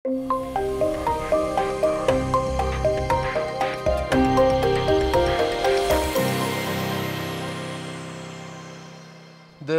د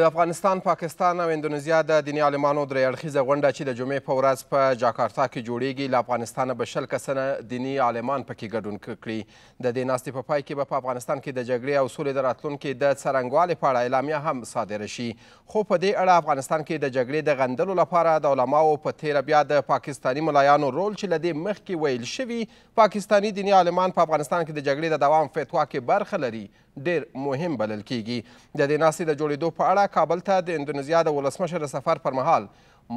افغانستان، پاکستان او اندونیزیا د دیني عالمانو درې اړخیزه غونډه چې د جمعې په ورځ په جاکارتا کې جوړیږي، له افغانستانه به 20 کسنه دیني عالمان پکې ګډون کړي. د دې ناستې په پای کې به په افغانستان کې د جګړې او سولې د راتلونکي د څرنګوالي په اړه اعلامیه هم صادره شي. خو په دې اړه افغانستان کې د جګړې د غندلو لپاره د علماو په تیره بیا د پاکستاني ملایانو رول چې له دې مخکې ویل شوي پاکستاني دیني عالمان په افغانستان کې د جګړې د دوام فتوا کې برخه لري ډیر مهم بلل کیږي. د دې ناستې د جوړېدو په اړه کابل ته د اندونیزیا د ولسمشر د سفر پر مهال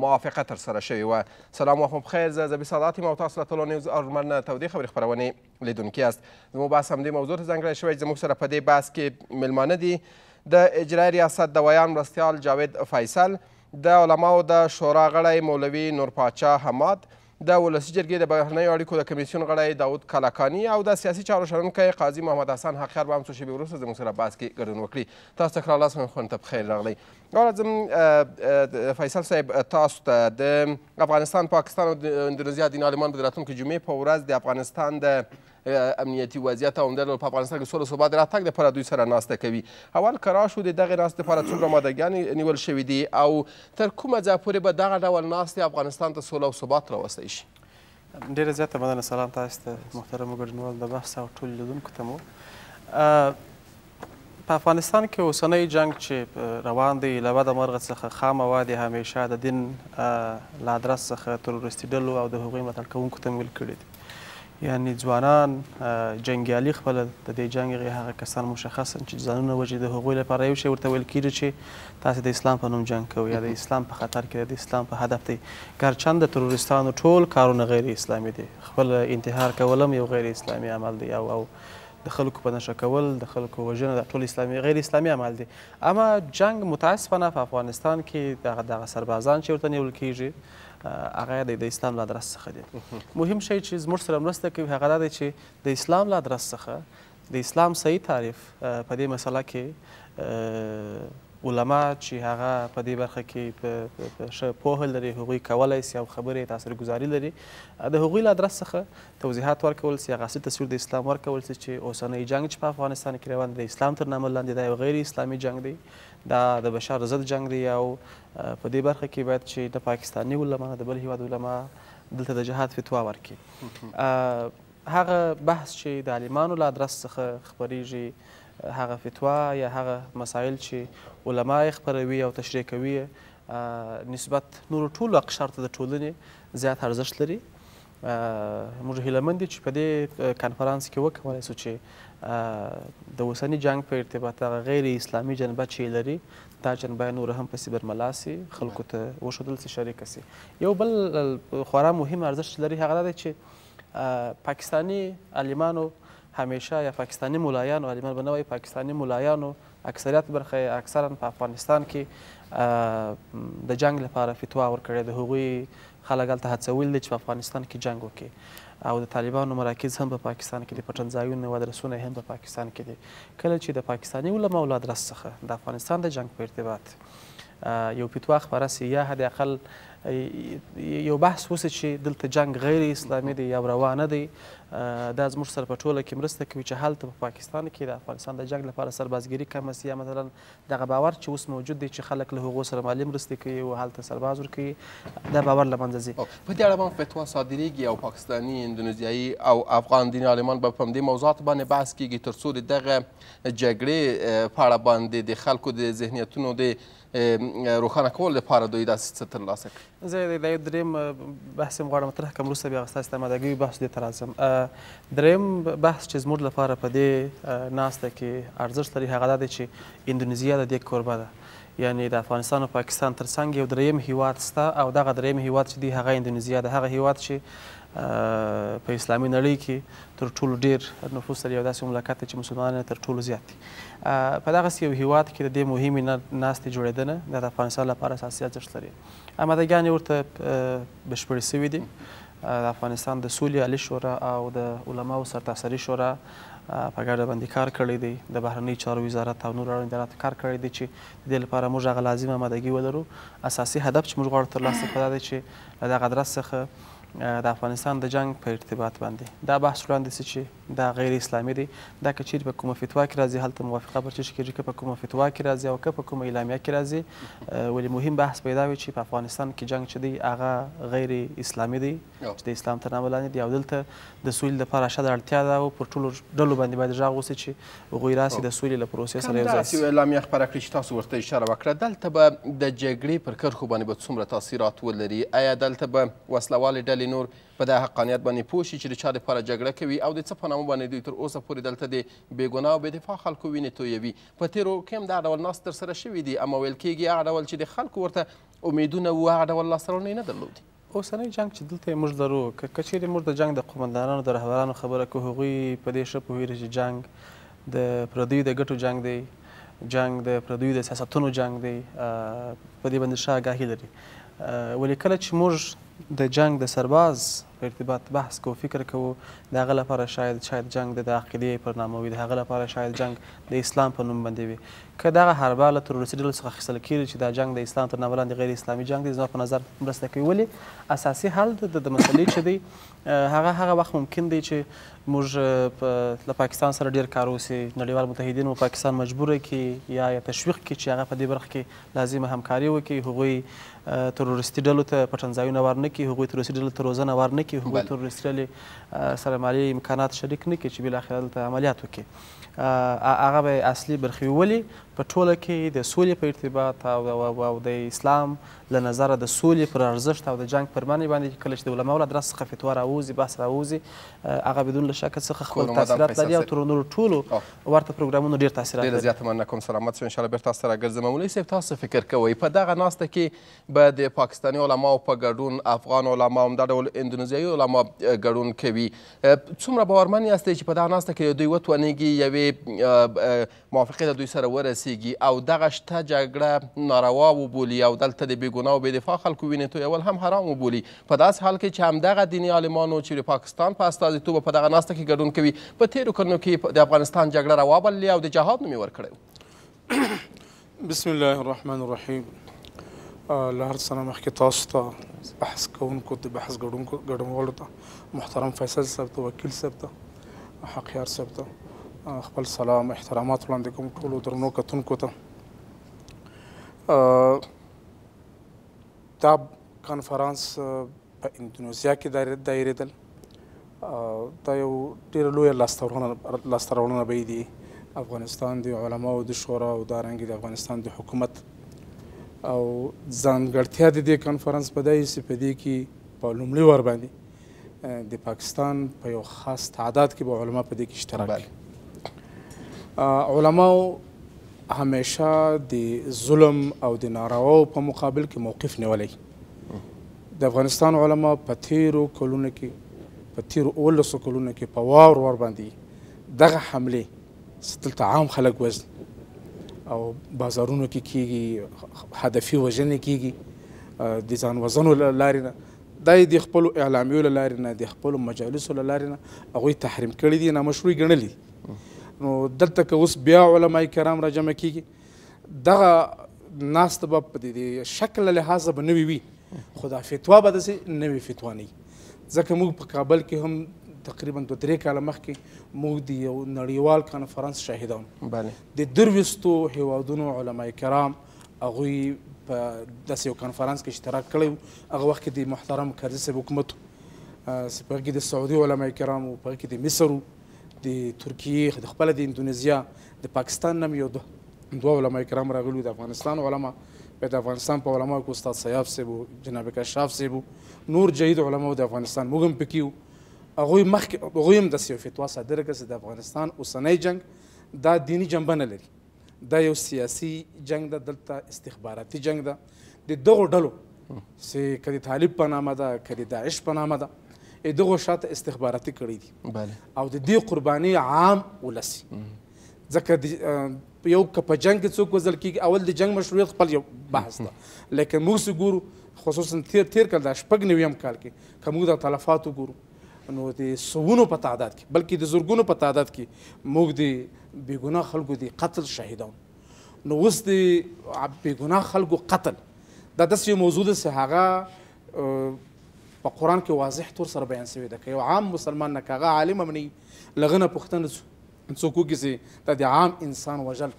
موافقه ترسره شوې وه. سلام وخت مو بخیر، زه زبي سادات یم او تاسو له ټولو نیوز ارمن تودې خبرې خپرونې لیدونکي یاست. زموږ بحث همدې موضوع ته ځانګړی شوی چې زموږ سره په دې بحث کې میلمانه دي د اجرایي ریاست د ویان مرستیال جاوید فیصل، د علماو د شورا غړی مولوي نورپاچا حماد، د ولسي جرګې د بهرنیو اړیکو د کمیسیون غړی داود کلکاني او د سیاسي چارو شنونکی قاضي محمد حسن حقیار به هم څو شېبې وروسته زموږ سره بحث کې ګډون وکړي. تاسو ته ښه راغلاست، خوند ته بخیر راغلی. فیصل صاحب، تاسو ته د افغانستان، پاکستان او د اندونیزیا دیني عالمان به د راتلونکي جمعې په ورځ د افغانستان د امنیتي وضعیت او همدارنګه په افغانستان کې سوله ثبات د راتګ دپاره دوی سره ناسته کوي. اول که راشو د دغې ناستې دپاره څومره مادهګانې نیول شوي دي او تر کومه ځایه پورې به دغه ډول ناستې افغانستان ته سوله او ثبات راوستی شي؟ ډېره زیاته مننه. سلام تاسو ته محترمو ګډونوالو د بحث او ټولو لیدونکو ته مو. په افغانستان کې اوسنی جنګ چې روان دی له بده مرغه څخه خامه وادي همیشه د دین له ادرس څخه تروریستي ډلو او د هغوی ملاتړ کوونکو ته میل کړي دي. یعنې ځوانان جنګیالي خپله د دې جنګ هغه کسان مشخصا چې ځانونه وژني د هغوی لپاره یو شی ورته ویل کېږي چې تاسې د اسلام په نوم جنګ کوئ یا د اسلام په خطر کې د اسلام په هدف دی. ګرچند د تروریستانو ټول کارونه غیر اسلامي دي، خپل انتحار کول هم یو غیر اسلامي عمل دی او د خلکو په نشه کول، د خلکو وژنه د ټول اسلامي غیر اسلامي عمل دی. اما جنګ متاسفانه په افغانستان کې دغه سربازان چې ورته نیول کېږي هغه د اسلام له ادرس څخه دي. مهم شی چې زموږ سره مرسته کوي هغه دا دی چې د اسلام له ادرس څخه د اسلام صحیح تعریف په دې مسله کې علما چې هغه په دې برخه کې ښه پوهه لري، هغوی کولی سي او خبرې تاثیرګذاري لري، د هغوی له ادرس څخه توضیحات ورکول سي، هغه اصلي تصویر د اسلام ورکول سي چې اوسنی جنګ چې په افغانستان کې روان دی د اسلام تر نامه لاندې دا یو غیر اسلامي جنګ دی، دا د بشر ضد جنګ دی او په دې برخه کې باید چې د پاکستاني علما د بل هیواد علما دلته د جهاد فتوا ورکړي. هغه بحث چې د عالمانو له ادرس څخه خپریږي، هغه فتوا یا هغه مسایل چې علما یې خپروي او تشریح کوي نسبت نورو ټولو اقشارو ته د ټولنې زیات ارزښت لري. موږ هیله مند یو چې په دې کنفرانس کې وکولی سو چې د اوسني جنګ په ارتباط هغه غیر اسلامي جنبه چې لري دا جنبه نور هم پسې برملا سي، خلکو ته وښودل سي، شریکه سي. یو بل خورا مهم ارزښت لري هغه دا دی چې پاکستاني عالمانو همیشه یا پاکستاني ملایانو، عالمان به نه وایي، پاکستاني ملایانو اکثریت برخه اکثرا په افغانستان کې د جنګ لپاره فتوا ورکړې، د هغوی خلک هلته هڅولي دي چې په افغانستان کې جنګ وکړي او د طالبانو مراکز هم په پاکستان کې دي، پټنځایونه او ادرسونه هم په پاکستان کې دي. کله چې د پاکستاني علماو له ادرس څخه د افغانستان د جنګ په ارتباط یو فتوا خپره سي یا حد اقل یو بحث وسي چې دلته جنګ غیر اسلامي دی یا روا نه دی، دا زموږ سره په ټوله کې مرسته کوي چې هلته په پاکستان کې د افغانستان د جنګ لپاره سربازګري کمه سي یا مثلا دغه باور چې اوس موجود دی چې خلک له هغو سره مالي مرستې کوي او هلته سرباز ورکوي، دا باور له منځه ځي. په دې اړه به فتوا صادریږي او پاکستاني، اندونیزیایي او افغان دیني عالمان به په همدې موضوعاتو باندې بحث کیږي تر څو د دغه جګړې په اړه باندې د خلکو د ذهنیتونو د روښانه کولو لپاره دوی داسې څه ترلاسه کړي. زه د یو دریم بحث هم غواړم مطرح کړم، وروسته بیا ستاسو ته مادهګوي بحث دې ته راځم. دریم بحث چې زموږ لپاره په دې ناسته کې ارزښت لري هغه دا دی چې اندونیزیا د دې کوربه ده، یعنی د افغانستان او پاکستان ترڅنګ یو دریم هیواد شته او دغه دریم هیواد چې دی هغه اندونیزیا ده، هغه هیواد چې په اسلامي نړۍ کې تر ټولو ډیر نفوس لري او داسې مملکت دی چې مسلمانان تر ټولو زیات دي. په دغسې یو هیواد کې د دې مهمې ناستې جوړېدنه د افغانستان لپاره اساسي ارزښت لري. امادګانې ورته بشپړې سوي دي. د افغانستان د سولې عالي شورا او د علماو سرتاسري شورا په ګډه باندې کار کړی دی، د بهرنۍ چارو وزارت او نور اړوند اداراتو کار کړی دی چې د دې لپاره موږ هغه لازم امادګي ولرو. اساسي هدف چې موږ غواړو ترلاسه کړو دا دی چې له دغه ادرس څخه د افغانستان د جنگ په ارتباط باندې دا بحث وړاندې سي چې دا غیر اسلامي دی دا که چیرې په کومه فتوا کې راځي هلته موافقه پرچش کېږي که په کومه فتوا کې راځي او که په کومه اعلامیه کې راځي ولې مهم بحث پیدا وي چې په افغانستان کې جنگ چې دی هغه غیر اسلامي دی چې د اسلام تر نامه لاندې دی او دلته د سولې لپاره اشده اړتیا ده او پر ټولو ډلو باندې باید غږ وسي چې هغوی راسي د سولې له پروسې سره یو ځای سي. اعلامیه خپره کړې چې تاسو ورته اشاره وکړه دلته به د جګړې پر کرښو باندې به څومره تاثیرات ولري آیا دلته به وسلوالې ډلې نور په دغه حقانیت باندې پوه شي چې د چا دپاره جګړه کوي او د څه په نامه باندې دوی تر اوسه پورې دلته د بېګناه او بېدفاع خلکو وینې تویوي په تېرو کې هم دغه ډول ناست ترسره شوي دي اما ویل کېږي هغه ډول چې د خلکو ورته امیدونه وو هغه ډول لاسته راوړنې نه درلودي. اوسنی جنګ چې دلته موږ لرو که چیرې موږ د جنګ د قومندانانو د رهبرانو خبره کوو هغوی په دې ښه پوهېږي چې جنګ د پردیو د ګټو جنګ دی جنګ د پردیو د سیاستونو جنګ دی په دې باندې ښه آګاهي لري ولې کله چې موږ د جنګ د سرباز په ارتباط بحث کوو فکر کوو د هغه لپاره شاید جنګ د عقیدې پر نامه وي د هغه لپاره شاید جنګ د اسلام په نوم باندې وي که دغه حربه له تروریستي ډلو څخه اخیستل کېږي چې دا جنګ د اسلام تر نامه لاندې غیر اسلامي جنګ دی زما په نظر مرسته کوي ولې اساسي حل د مسلې چې دی هغه وخت ممکن دی چې موږ له پاکستان سره ډېر کار وسي نړیوال متحدین مو پاکستان مجبوره کړي یا تشویق کړي چې هغه په دې برخه کې لازمه همکاري وکړي هغوی تروریستي ډلو ته پټنځایونه ور نه کړي هغوی تروریستي ډلو ته روزنه ور نه کړي هغوی تروریستي ډلې سره مالي امکانات شریک نه کړي چې بالاخره دلته عملیات وکړي هغه به اصلي برخې ولي په ټوله کې د سولې په ارتباط او د اسلام له نظره د سولې پر ارزښت او د جنګ پر معنی باندې کله چې د علماو له درس څخه فتوا راوځي بحث راوځي هغه بدون له شکه څخه خپل تاثیرات لري او تر نورو ټولو ورته پروګرامونو ډېر تاثیرات لري. ډېره زیاته مننه کوم سلامت شو انشاءالله بېرته تاسو ته راګرځم. مولوي صاحب تاسو فکر کوئ په دغه ناسته کې به د پاکستاني علماو په ګډون افغان علما همدا ډول اندونیزیایي علما ګډون کوي څومره باورمن یاستئ چې په دغه ناسته کې دوی وتوانېږي یوې موافقې ته دوی سره ورسیږي او دغه شته جګړه ناروا وبولي او دلته د بېګناه او بېدفاع خلکو وینې تویول هم حرام وبولي په داسې حال کې چې همدغه دیني عالمانو چې د پاکستان په استازیتوب په دغه ناسته کې ګډون کوي په تېرو کلونو کې د افغانستان جګړه روا بللې او د جهاد نوم یې ورکړی. بسم الله الرحمن الرحیم. له هر څه نه مخکې تاسو ته بحث کوونکو د بحث ګډونوالو ته محترم فیصل صاحب ته وکیل صاحب ته حقیار صاحب ته خپل سلام احترامات وړاندې کوم ټولو درنو کتونکو ته. دا کنفرانس په اندونیزیا کې دایریدل دا یو ډېره لویه لاسته راوړنه به دي افغانستان د علماو د شورا او دارنګې د افغانستان د حکومت او ځانګړتیا د دې کنفرانس په دا چې په دې کې په لومړي وار باندې د پاکستان په یو خاص تعداد کې به علما په دې کې اشتراک کوي. علماو همیشه د ظلم او د نارواو په مقابل کې موقف نیولی. د افغانستان علما په تیرو کلونو کې په تیرو 19 کلونو کې په وار باندې دغه حملې دلته عام خلک وژني او بازارونو کې کیږي هدفي وژنې کیږي د ځان وژنو له لارې نه دا یې د خپلو اعلامیو له لارې نه د خپلو مجالسو له لارې نه هغوی تحریم کړي دي نامشروع ګڼلي دي. نو دلته که اوس بیا علمای کرام را جمع کیږي دغه ناسته به په دې شکل له لحاظه به نوې وي خو دا فتوا به داسې نوې فتوا نه وي ځکه موږ په کابل کې هم تقریبا 2-3 کاله مخکې موږ د یو نړیوال کنفرانس شاهدان د 23 هیوادونو علمای کرام هغوی په داسې یو کنفرانس کې اشتراک کړی هغه وخت کې د محترم کرزي صاحب حکومت په هغې کې د سعودي علمای کرامو په هغې کې د مصر د ترکیې د خپله د اندونیزیا د پاکستان نه یو دوه علمای کرام راغلي د افغانستان علما بیا د افغانستان په علماو کې استاد سیاف صاحب و جناب کشاف صاحب نور جدید علماو د افغانستان موږ هم پکې وو هغوی هم داسې یو فتوا صادره کړه چې د افغانستان اوسنی جنګ دا دیني جنبه نه لري دا یو سیاسي جنګ ده دلته استخباراتي جنګ ده د دغو ډلو چې که د طالب په نامه ده که د داعش په نامه ده دغو شاته استخباراتي کړي دي او د دې قرباني عام ولس ځکه یو که په جنګ کې څوک وژل کېږي اول د جنګ مشروعیت خپل یو بحث ده لیکن موږ چې ګورو خصوصا تیر کال دا 9 کال کې که موږ د تلفاتو ګورو نو د سوونو په تعداد کې بلکې د زرګونو په تعداد کې موږ د بېګناه خلکو د قتل شهیدان نو اوس د بېګناه خلکو قتل دا داسې یو موضوع ده چې هغه په قرآن کې واضح طور سره بیان شوی ده که یو عام مسلمان نه که هغه عالم هم نه وي له هغه نه پوښتنه څوک وکړي چې دا د عام انسان وژل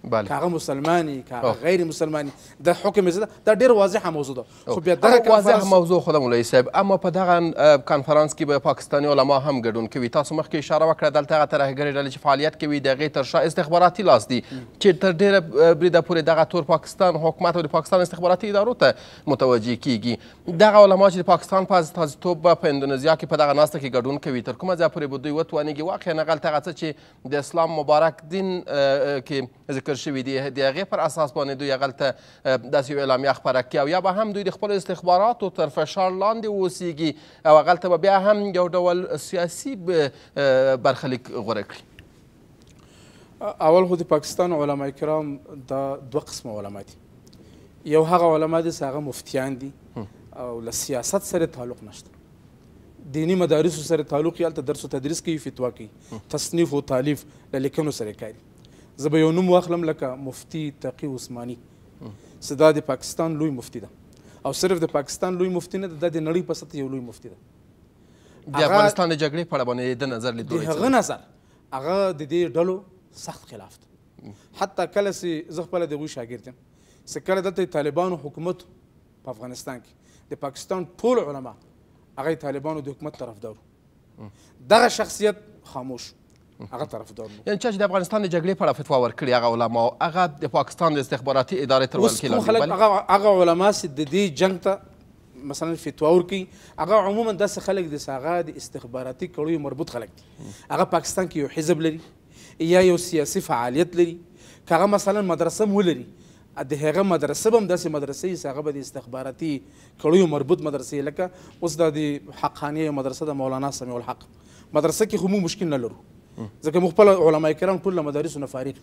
که هغه مسلمانی که هغه غیر مسلمانی د حکم یې څه ده دا ډېر واضحه موضوع ده خو بیا دغه واضح موضوع خو ده مولوي صاحب اما په دغه کنفرانس کې به پاکستاني علما هم ګډون کوي تاسو مخکې اشاره وکړه دلته هغه ترهګرې ډلې چې فعالیت کوي د هغې تر شا استخباراتي لاس دي چې تر ډېره بریده پورې دغه تور پاکستان حکومت او د پاکستان استخباراتي ادارو ته متوجه کیږي دغه علما چې د پاکستان په استازیتوب په اندونیزیا کې په دغه ناسته کې ګډون کوي تر کومه ځایه پورې به دوی وتوانېږي واقعا هغلته هغه څه چې د اسلام مبارک دین کې ذکر شوي دي د هغې پر اساس باندې دوی هغلته داسې یو اعلامیه خپره کړي او یا به هم دوی د خپلو استخباراتو تر فشار لاندې واوسیږي او هغلته به بیا هم یو ډول سیاسي برخلیک غوره کړي اول خو د پاکستان علما کرام دا دوه قسمه علما دي یو هغه علما دي چې هغه مفتیان دي او له سیاست سره تعلق نشته دینی مدارسو سره تعلق یې هلته درس و تدریس کوي فتوا کوي تصنیف و تالیف له لیکنو سره کوي زه به یو نوم واخلم لکه مفتی تقی عثماني چې دا د پاکستان لوی مفتی ده او صرف د پاکستان لوی مفتی نه ده دا د نړۍ په سطح یو لوی مفتی ده د افغانستان د جګړې په اړه باندې د نظر لیدلوری د هغه نظر هغه د دې ډلو سخت خلاف ده حتی کله چې زه خپله د هغوی شاګرد یم چې کله دلته د طالبانو حکومت په افغانستان کې د پاکستان ټول علما هغه طالبانو د حکومت طرفدار دغه شخصیت خاموش هغه طرفدار یعنې چا چې د افغانستان د جګړې په اړه فتوا ورکړې هغه علما هغه د پاکستان د استخباراتي ادارې تر ولکې لاندې خلک هغه علما چې د دې جنګ ته مثلا فتوا ورکوي هغه عموما داسې خلک دي چې هغه د استخباراتي کړیو مربوط خلک دي هغه پاکستان کې یو حزب لري یا یو سیاسي فعالیت لري که هغه مثلا مدرسه هم ولري د هغه مدرسه به هم داسې مدرسې چې هغه به د استخباراتي کړیو مربوط مدرسې لکه اوس دا د حقانیه مدرسه د مولانا سمیع الحق مدرسه کې خو موږ مشکل نه لرو ځکه موږ خپل علما کرام ټول له مدارسو نه فارغ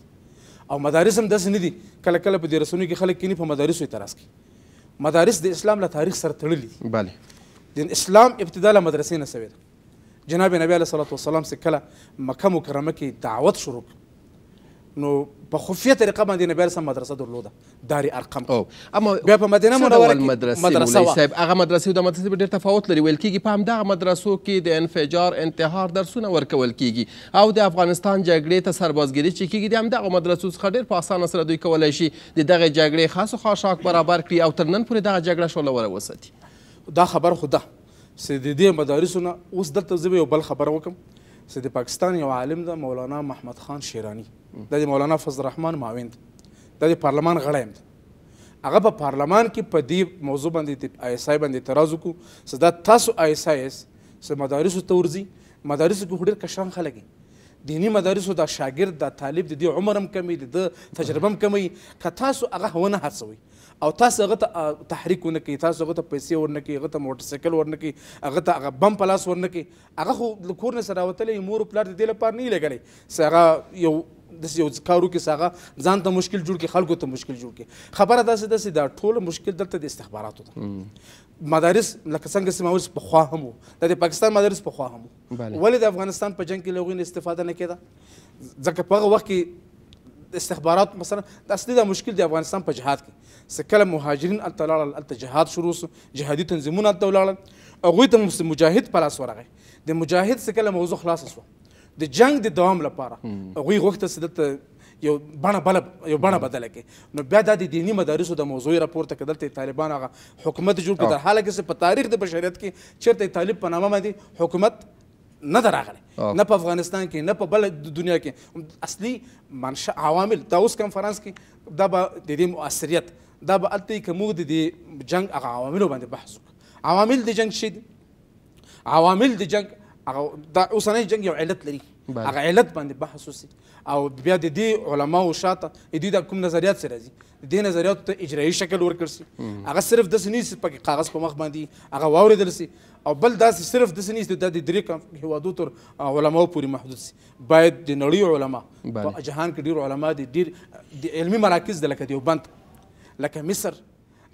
او مدارس هم داسې نه دي کله کله په دې رسنیو کې خلک کیني په مدارسو اعتراض کوي مدارس د اسلام له تاریخ سره تړلي دي بله د اسلام ابتدا له مدرسې نه سوی ده جناب نبی علیه الصلاة والسلام چې کله مکه مکرمه کې دعوت شروع نو په خفیه طریقه باندې نبی علیه مدرسه درلوده دار ارقم اما بیا په مدینه منوره کې مدرسه وه هغه مدرسې د مدرسې ډېر تفاوت لري ویل کېږي په همدغه مدرسو کې د انفجار انتحار درسونه ورکول کېږي او د افغانستان جګړې ته سربازګري چې کېږي د همدغه مدرسو څخه ډېر په اسانه سره دوی کولی شي د دغې جګړې خاص و خاشاک برابر کړي او تر نن پورې دغه جګړه شعلوره وساتي دا خبر خو ده چې د دې مدارسو نه اوس دلته زه به یو بل خبر وکړم چې د پاکستان یو عالم ده مولانا محمد خان شیرانی دا د مولانا فضل الرحمن معاون دا د پارلمان غړی هم ده هغه په پارلمان کې په دې موضوع باندې د آی اس آی باندې اعتراض وکړو چې دا تاسو آی اس آی چې مدارسو ته ورځي مدارسو کې خو ډېر کشران خلک دینی مدارسو دا شاګرد دا طالب د دې عمر هم کمی د تجربه هم کمی که تاسو هغه ونه هڅوئ او تاسو هغه ته تحریک ونه کوي تاسو هغه ته پیسې ورنه کوي هغه ته موټرسایکل ورنه کوي هغه ته هغه بم په لاس ورنه کوي هغه خو له کور نه سره راوتلی مور و پلار د دې لپاره نه یې لګلی چې هغه یو داسې یو کار وکړي چې هغه ځان ته مشکل جوړ کړي خلکو ته مشکل جوړ کړي خبره داسې دا ټوله مشکل دلته د استخباراتو ده مدارس لکه څنګه چې ما ویل پخوا هم وو د پاکستان مدارس پخوا هم وو ولې د افغانستان په جنګ کې له هغوی نه استفاده نه کېده ځکه په هغه وخت کې استخبارات مثلا د اصلي دا مشکل د افغانستان په جهاد کې چې کله مهاجرین هلته لاړل هلته جهاد شروع سو جهادي تنظیمونه هلته ولاړل هغوی ته مجاهد په لاس ورغی د مجاهد چې کله موضوع خلاصه سوه د جنگ د دوام لپاره هغوی غوښته چې دلته یو بڼه بدله کړي نو بیا دا د دیني مدارسو د موضوع راپورته کړه دلته طالبان هغه حکومت جوړ کړه در حاله کې چې په تاریخ د بشریت کې چېرته طالب په نامه باندې حکومت نه ده راغلی نه په افغانستان کې نه په بله دنیا کې اصلي منشا عوامل دا اوس کنفرانس کې دا به د دې مؤثریت دا به هلته وي که موږ د دې جنګ هغه عواملو باندې بحث وکړو عوامل د جنګ څه دي عوامل د جنګ هغه دا اوسنی جنګ یو علت لري هغه علت باندې بحث وسي او بیا د دې علماو شاته د دوی دا کوم نظریات سره راځي د دې نظریاتو ته اجرایي شکل ورکړل سي هغه صرف داسې نه سي پکې کاغذ په مخ باندې هغه واورېدل سي او بل داسې صرف داسې نه سي دا د درې هېوادو تر علماو پورې محدود سي باید د نړۍ علما په جهان کې ډېر علما دي ډېر د علمي مراکز د لکه دیوبند لکه مصر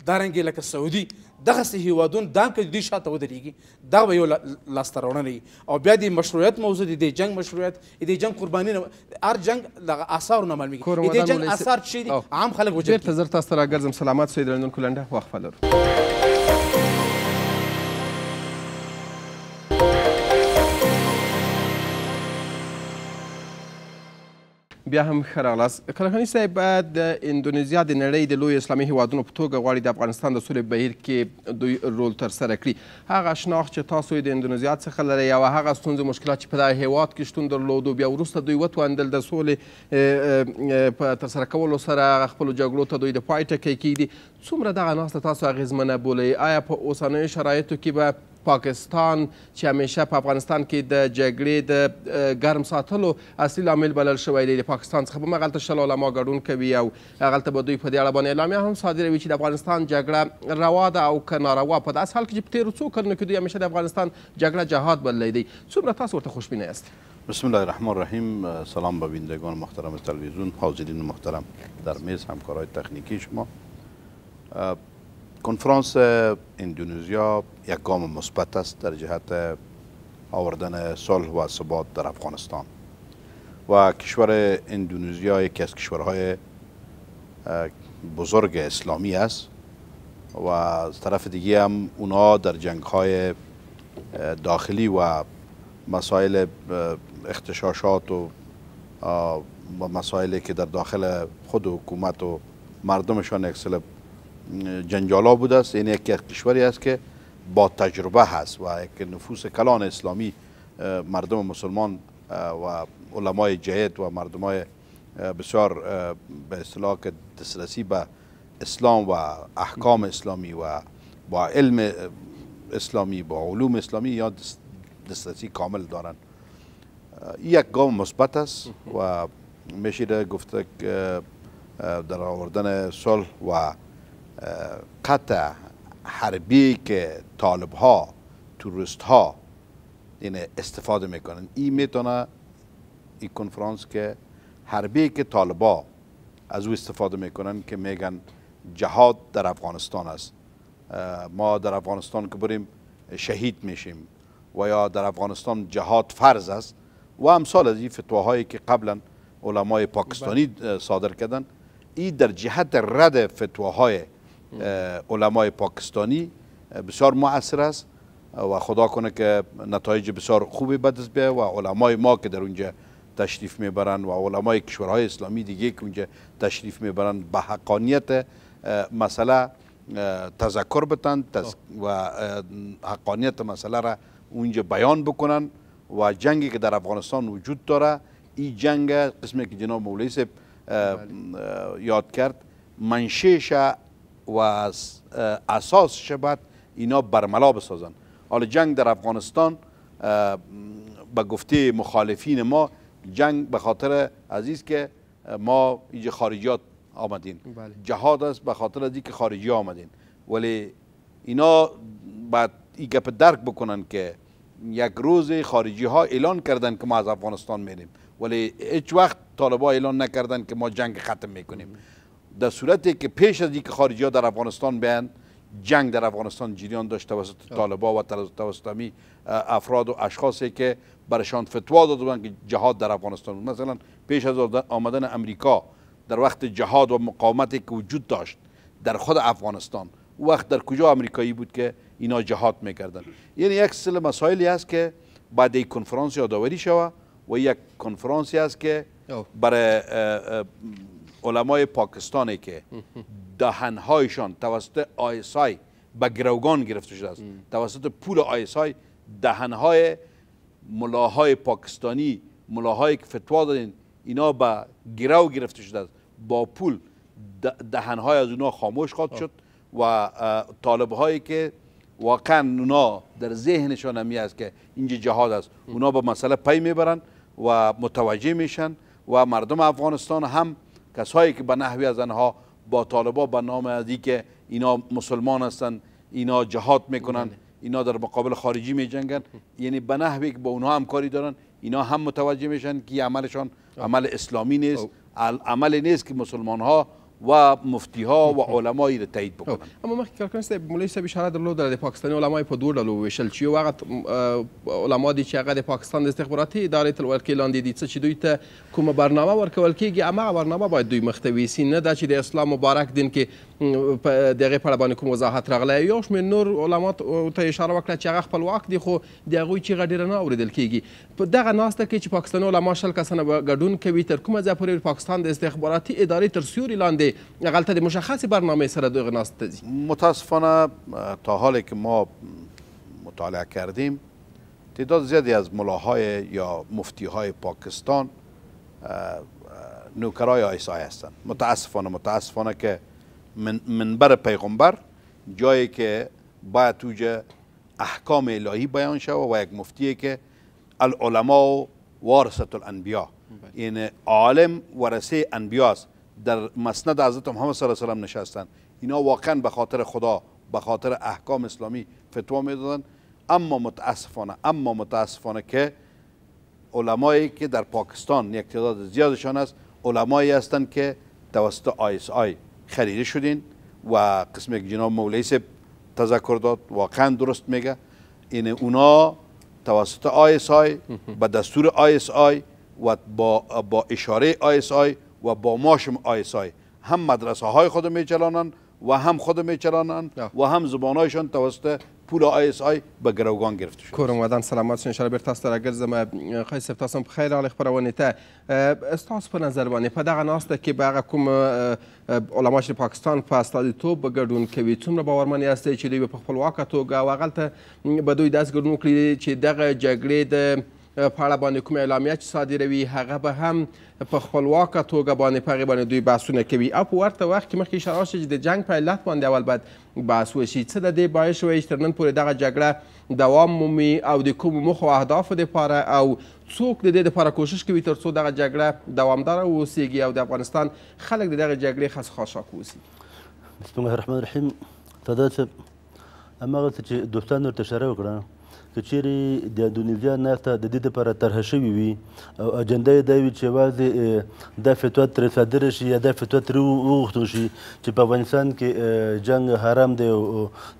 دارنګې لکه سعودي دغسې هېوادونه دا که دوی شاته ودرېږي دا به یو لاسته راوړنه وي او بیا د مشروعیت موضوع د دې جنګ مشروعیت د دې جنګ قرباني نه هر جنګ دغه آثارو نه معلومېږي د دې جنګ آثار څه دي عام خلک وجل بېرته زر تاسو ته راګرځم سلامات سید لندونکو لنډه وقفه لرو بیا هم ښه راغلاست. کلکاني صاحب، د اندونیزیا د نړۍ د لوی اسلامي هیوادونو په توګه غواړي د افغانستان د سولې بهیر کې دوی رول ترسره کړي. هغه شناخت چې تاسو د اندونیزیا څخه لرئ او هغه ستونزې مشکلات چې په دغه هیواد کې شتون درلودو، بیا وروسته دوی وتوانېدل د سولې په ترسره کولو سره خپلو جګړو ته دوی د پای ټکی کیږدي. څومره دغه ناسته تاسو اغېزمنه بولئ؟ آیا په اوسنیو شرایطو کې به پاکستان چې همیشه په افغانستان کې د جګړې د ګرم ساتلو اصلي لامل بلل شوی دی، د پاکستان څخه به همغلته شل علما ګډون کوي او هغلته به دوی په دې اړه باندې اعلامیه هم صادروي چې د افغانستان جګړه روا ده او که ناروا، په داسې حال کې چې په تېرو څو کلونو کې دوی همیشه د افغانستان جګړه جهاد بللی دی. څومره تاسو ورته خوشبینه یاست؟ بسم الله الرحمن الرحیم. سلام به بینندگان محترم تلویزیون، حاضرین محترم در میز، همکارای تکنیکی شما. کنفرانس اندونزیا یک گام مثبت است در جهت آوردن صلح و ثبات در افغانستان و کشور اندونزیا یکی از کشورهای بزرگ اسلامی است و از طرف دیگه هم اونا در جنگ‌های داخلی و مسائل اغتشاشات و مسائلی که در داخل خود حکومت و مردمشان یک سلب جنجالا بوده است. این یکی از کشوری است که با تجربه هست و یک نفوس کلان اسلامی، مردم مسلمان و علمای جهاد و مردمای بسیار به اصطلاح که دسترسی به اسلام و احکام اسلامی و با علم اسلامی، با علوم اسلامی یا دسترسی کامل دارند. یک گام مثبت است و میشه گفت که در آوردن صلح و قطع حربی که طالب ها، توریست ها این استفاده میکنن، این میتونه این کنفرانس که حربی که طالبا از او استفاده میکنن که میگن جهاد در افغانستان است، ما در افغانستان که بریم شهید میشیم و یا در افغانستان جهاد فرض است و امثال از این فتواهایی که قبلا علمای پاکستانی صادر کردن، این در جهت رد فتواهای علمای پاکستانی بسیار مؤثر است و خدا کنه که نتایج بسیار خوبی به دست بیاید و علمای ما که در اونجا تشریف میبرن و علمای کشورهای اسلامی دیگه که اونجا تشریف میبرن به حقانیت مسئله تذکر بتن و حقانیت مسئله را اونجا بیان بکنن و جنگی که در افغانستان وجود داره، این جنگ قسمی که جناب مولوی صاحب یاد کرد منشهش و اساسش باید اینا برملا بسازن. حالا جنگ در افغانستان به گفته مخالفین ما جنگ به خاطر عزیز که ما اینجا خارجیات آمدین، جهاد است به خاطر از که خارجی آمدین، ولی اینا باید این گپ درک بکنن که یک روز خارجی ها اعلان کردن که ما از افغانستان میریم، ولی هیچ وقت طالبا اعلان نکردن که ما جنگ ختم میکنیم. در صورتی که پیش از اینکه خارجی ها در افغانستان بیان، جنگ در افغانستان جریان داشت توسط طالبا و توسط همی افراد و اشخاصی که برشان فتوا داده بودند که جهاد در افغانستان بود. مثلا پیش از آمدن امریکا در وقت جهاد و مقاومتی که وجود داشت در خود افغانستان، او وقت در کجا امریکایی بود که اینا جهاد میکردن؟ یعنی یک سلسله مسائلی است که بعد این کنفرانس یادآوری شود و یک کنفرانسی است که برای علمای پاکستانی که دهنهایشان توسط ISI به گروگان گرفته شده است، توسط پول ISI دهنهای ملاهای پاکستانی، ملاهایی که فتوا دادن اینا به گرو گرفته شده است، با پول دهنهای از اونا خاموش خواهد شد و طالبهایی که واقعا اونا در ذهنشان همی است که اینجا جهاد است، اونا به مسئله پی میبرن و متوجه میشن و مردم افغانستان هم کسایی که به نحوی از آنها با طالبا به نام ازی که اینا مسلمان هستن، اینا جهاد میکنن، اینا در مقابل خارجی میجنگن، یعنی به نحوی که با اونها همکاری دارن، اینا هم متوجه میشن که عملشان عمل اسلامی نیست، عمل نیست که مسلمان ها و مفتی ها و علمایی را تایید بکنن. اما مخکې کارکن صاحب مولوي صاحب اشاره درلوده د پاکستاني علمای په دوه ډلو وویشل چې یو هغه علما دي چې هغه د پاکستان د استخباراتي ادارې تر ولکې لاندې دي څه چې دوی ته کومه برنامه ورکول کېږي هماغه برنامه باید دوی مخ ته ویسي نه دا چې د اسلام مبارک دین کې د هغې په اړه باندې کوم وضاحت راغلی یو شمېر نور علما ته اشاره وکړه چې هغه خپلواک دي خو د هغوی چیغه ډېره نه اورېدل کېږي په دغه ناسته کې چې پاکستاني علما 100 کسانه ګډون کوي تر کومه ځایه پورې پاکستان د استخباراتي ادارې تر سیوري لاندې هغلته د مشخص برنامه سره دغه ناسته ځي. متاسفانه تا حالی که ما مطالعه کردیم تعداد زیادی از ملاهای یا مفتیهای پاکستان نوکرای آیسای هستند. متاسفانه که منبر پیغمبر جایی که باید توجه احکام الهی بیان شود و یک مفتی که العلماء وارثة الانبیا، این عالم ورثه انبیاست، در مسند حضرت محمد صلی الله علیه و سلم نشستند. اینا واقعا به خاطر خدا به خاطر احکام اسلامی فتوا میدادن. اما متاسفانه که علمایی که در پاکستان یک تعداد زیادشان است علمایی هستند که توسط ISI خریده شدین و قسم یک جناب مولوی صاحب تذکر داد واقعا درست میگه. این اونا توسط ISI به دستور ISI و با اشاره ISI و با ماشم ISI هم مدرسه های خود میچلانند و هم خود میچلانند و هم زبانهایشان توسط پول ISI به گروگان گرفته شده. کورم ودان سلامات شین انشاءالله بیرته تاسو ته راګرځم. ښایي صاحب تاسو هم په خیر راغلئ خپرونې ته. ستاسو په نظر باندې په دغه ناسته کې به هغه کوم علما چې د پاکستان په استازیتوب به ګډون کوي څومره باورمن یاستئ چې دوی به په خپلواکه توګه او هغلته به دوی داسې ګډون وکړي چې دغه جګړې د په اړه باندې کومه اعلامیه چې صادروي هغه به هم په خپلواکه توګه باندې په هغې باندې دوی بحثونه کوي او په ورته وخت کې مخکې اشاره وشوه چې د جنګ په علت باندې اول باید بحث وشي. څه د دې باعث شوی چې تر نن پورې دغه جګړه دوام مومي او د کومو موخو او اهدافو دپاره او څوک د دې دپاره کوشش کوي تر څو دغه جګړه دوامداره واوسیږي او د افغانستان خلک د دغې جګړې خاص واوسي. بسم الله الرحمن الرحیم. تدا صاحب هماغه څه چې دوستانو ورته اشاره وکړه که چیرې د اندونیزیا ناسته د دې دپاره طرحه شوې وي او اجنډه یې دا وي چې یوازې دا فتوا ترې صادره شي یا دا فتوا ترې وغوښتل شي چې په افغانستان کې جنګ حرام دی او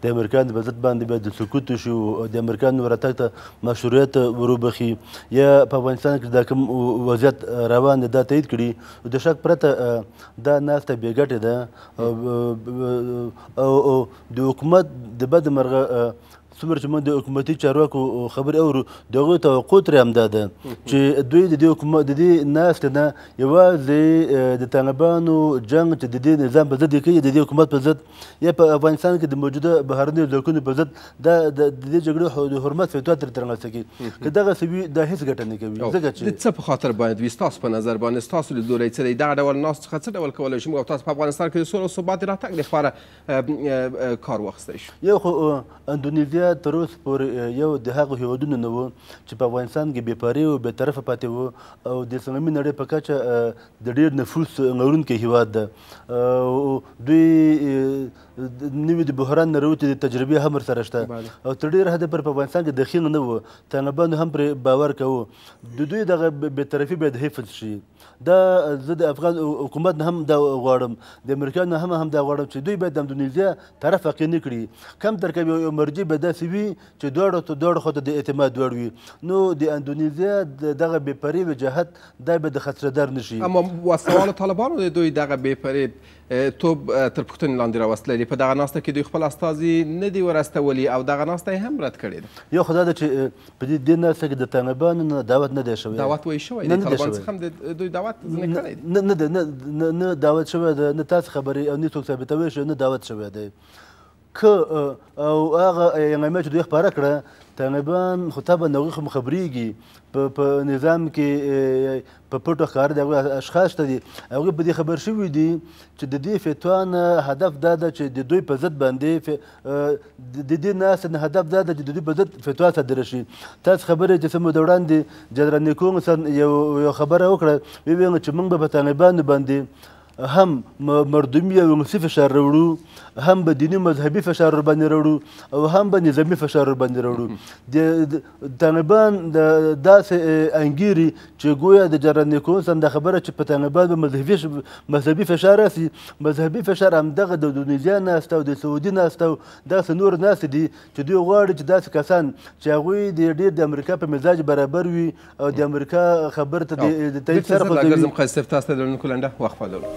د امریکایانو په ضد باندې باید د سکوت وشي او د امریکایانو راتګ ته مشروعیت وروبخي یا په افغانستان کې دا کوم وضعیت روان دی دا تایید کړي. د شک پرته دا ناسته بې ګټې ده او د حکومت د بد مرغه څومره چې موږ د حکومتي چارواکو خبرې اورو د هغوی توقع ترې همدا ده چې دوی د دې ناستې نه یوازې د طالبانو جنګ چې د دې نظام په ضد یې کوي د دې حکومت په ضد یا په افغانستان کې د موجوده بهرنیو ځواکونو په ضد دا د دې جګړې د حرمت فتوا ترې ترلاسه کوي. که دغسې وي دا هېڅ ګټه نه کوي. ځکه چې د څه په خاطر باید وي ستاسو په نظر باندې ستاسو لیدلوری څه دی دغه ډول ناست څخه څه ډول کولی شو موږ او تاسو په افغانستان کې د سولې او ثبات د راتګ لپاره کار واخیستی شو؟ یو خو اندونیزیا تر اوسه پورې یو د هغو هېوادونو نه و چې په افغانستان کې بېپارې و بېطرفه پاتې و او د اسلامي نړۍ په کچه د ډېر نفوس لرونکی هېواد ده. دوی نوي د بحران نه راوتې د تجربې هم ورسره شته او تر ډېره حده پورې په افغانستان کې دخیل نه و. طالبانو هم پرې باور کوو. د دوی دغه بېطرفي باید حفظ شي. دا زه د افغان حکومت نه هم دا غواړم د امریکایانو هم دا غواړم چې دوی باید د اندونیزیا طرف عقیده نه کړي. کم ترکیب یو مرجع به داسې وي چې دواړو خواته د اعتماد وړ وي. نو د اندونیزیا دغه بېپرې وجاهت دا به د خطردار نه شي. اما وسوال طالبانو د دوی دغه بېپرې توب تر پوښتنې لاندې راوستلی دی. په دغه ناسته کې دوی خپل استازي نه دي ورستولي او دغه ناسته یې هم رد کړې ده. یو خو دا ده چې په دې ناسته کې د طالبانو نه دعوت نه دی شوی. دعوت وایي شوی دی طالبان څخه هم د دوی دعوت نه کړی دی. نه دعوت شوی ده نه تاسو خبرې او نه څوک ثابتوی شو نه دعوت شوی دی. که او هغه اعلامیه چې دوی خپاره کړه طالبان خو طبعا هغوی خو خبرېږي په نظام کې په پټو ښکاره د هغوی اشخاص شته دي هغوی په دې خبر شوي دي چې د دې فتوا نه هدف دا ده چې د دوی په ضد باندې د دې ناستې نه هدف دا ده چې د دوی په ضد فتوا صادره شي. تاسو خبرې چې څه موده وړاندې جنرال نیکو یو خبره وکړه ویل چې موږ به په طالبانو باندې هم مردمي او انګلیسي فشار راوړو، هم به دیني مذهبي فشار ورباندې راوړو او هم به نظامي فشار ورباندې راوړو. طالبان داسې انګیري چې ګویا د جنرال نیکولسن دا خبره چې په طالبان به مذهبي فشار راسي، مذهبي فشار همدغه د اندونیزیا ناسته او د سعودي ناسته او داسې نور ناستې دي چې دوی غواړي چې داسې کسان چې هغوی ډېر د امریکا په مزاج برابر وي او د امریکا خبر ته د تایید سره خوځوي. ګرځم ښایست صاحب تاسو ته د لرونکو لنډه وقفه لرو.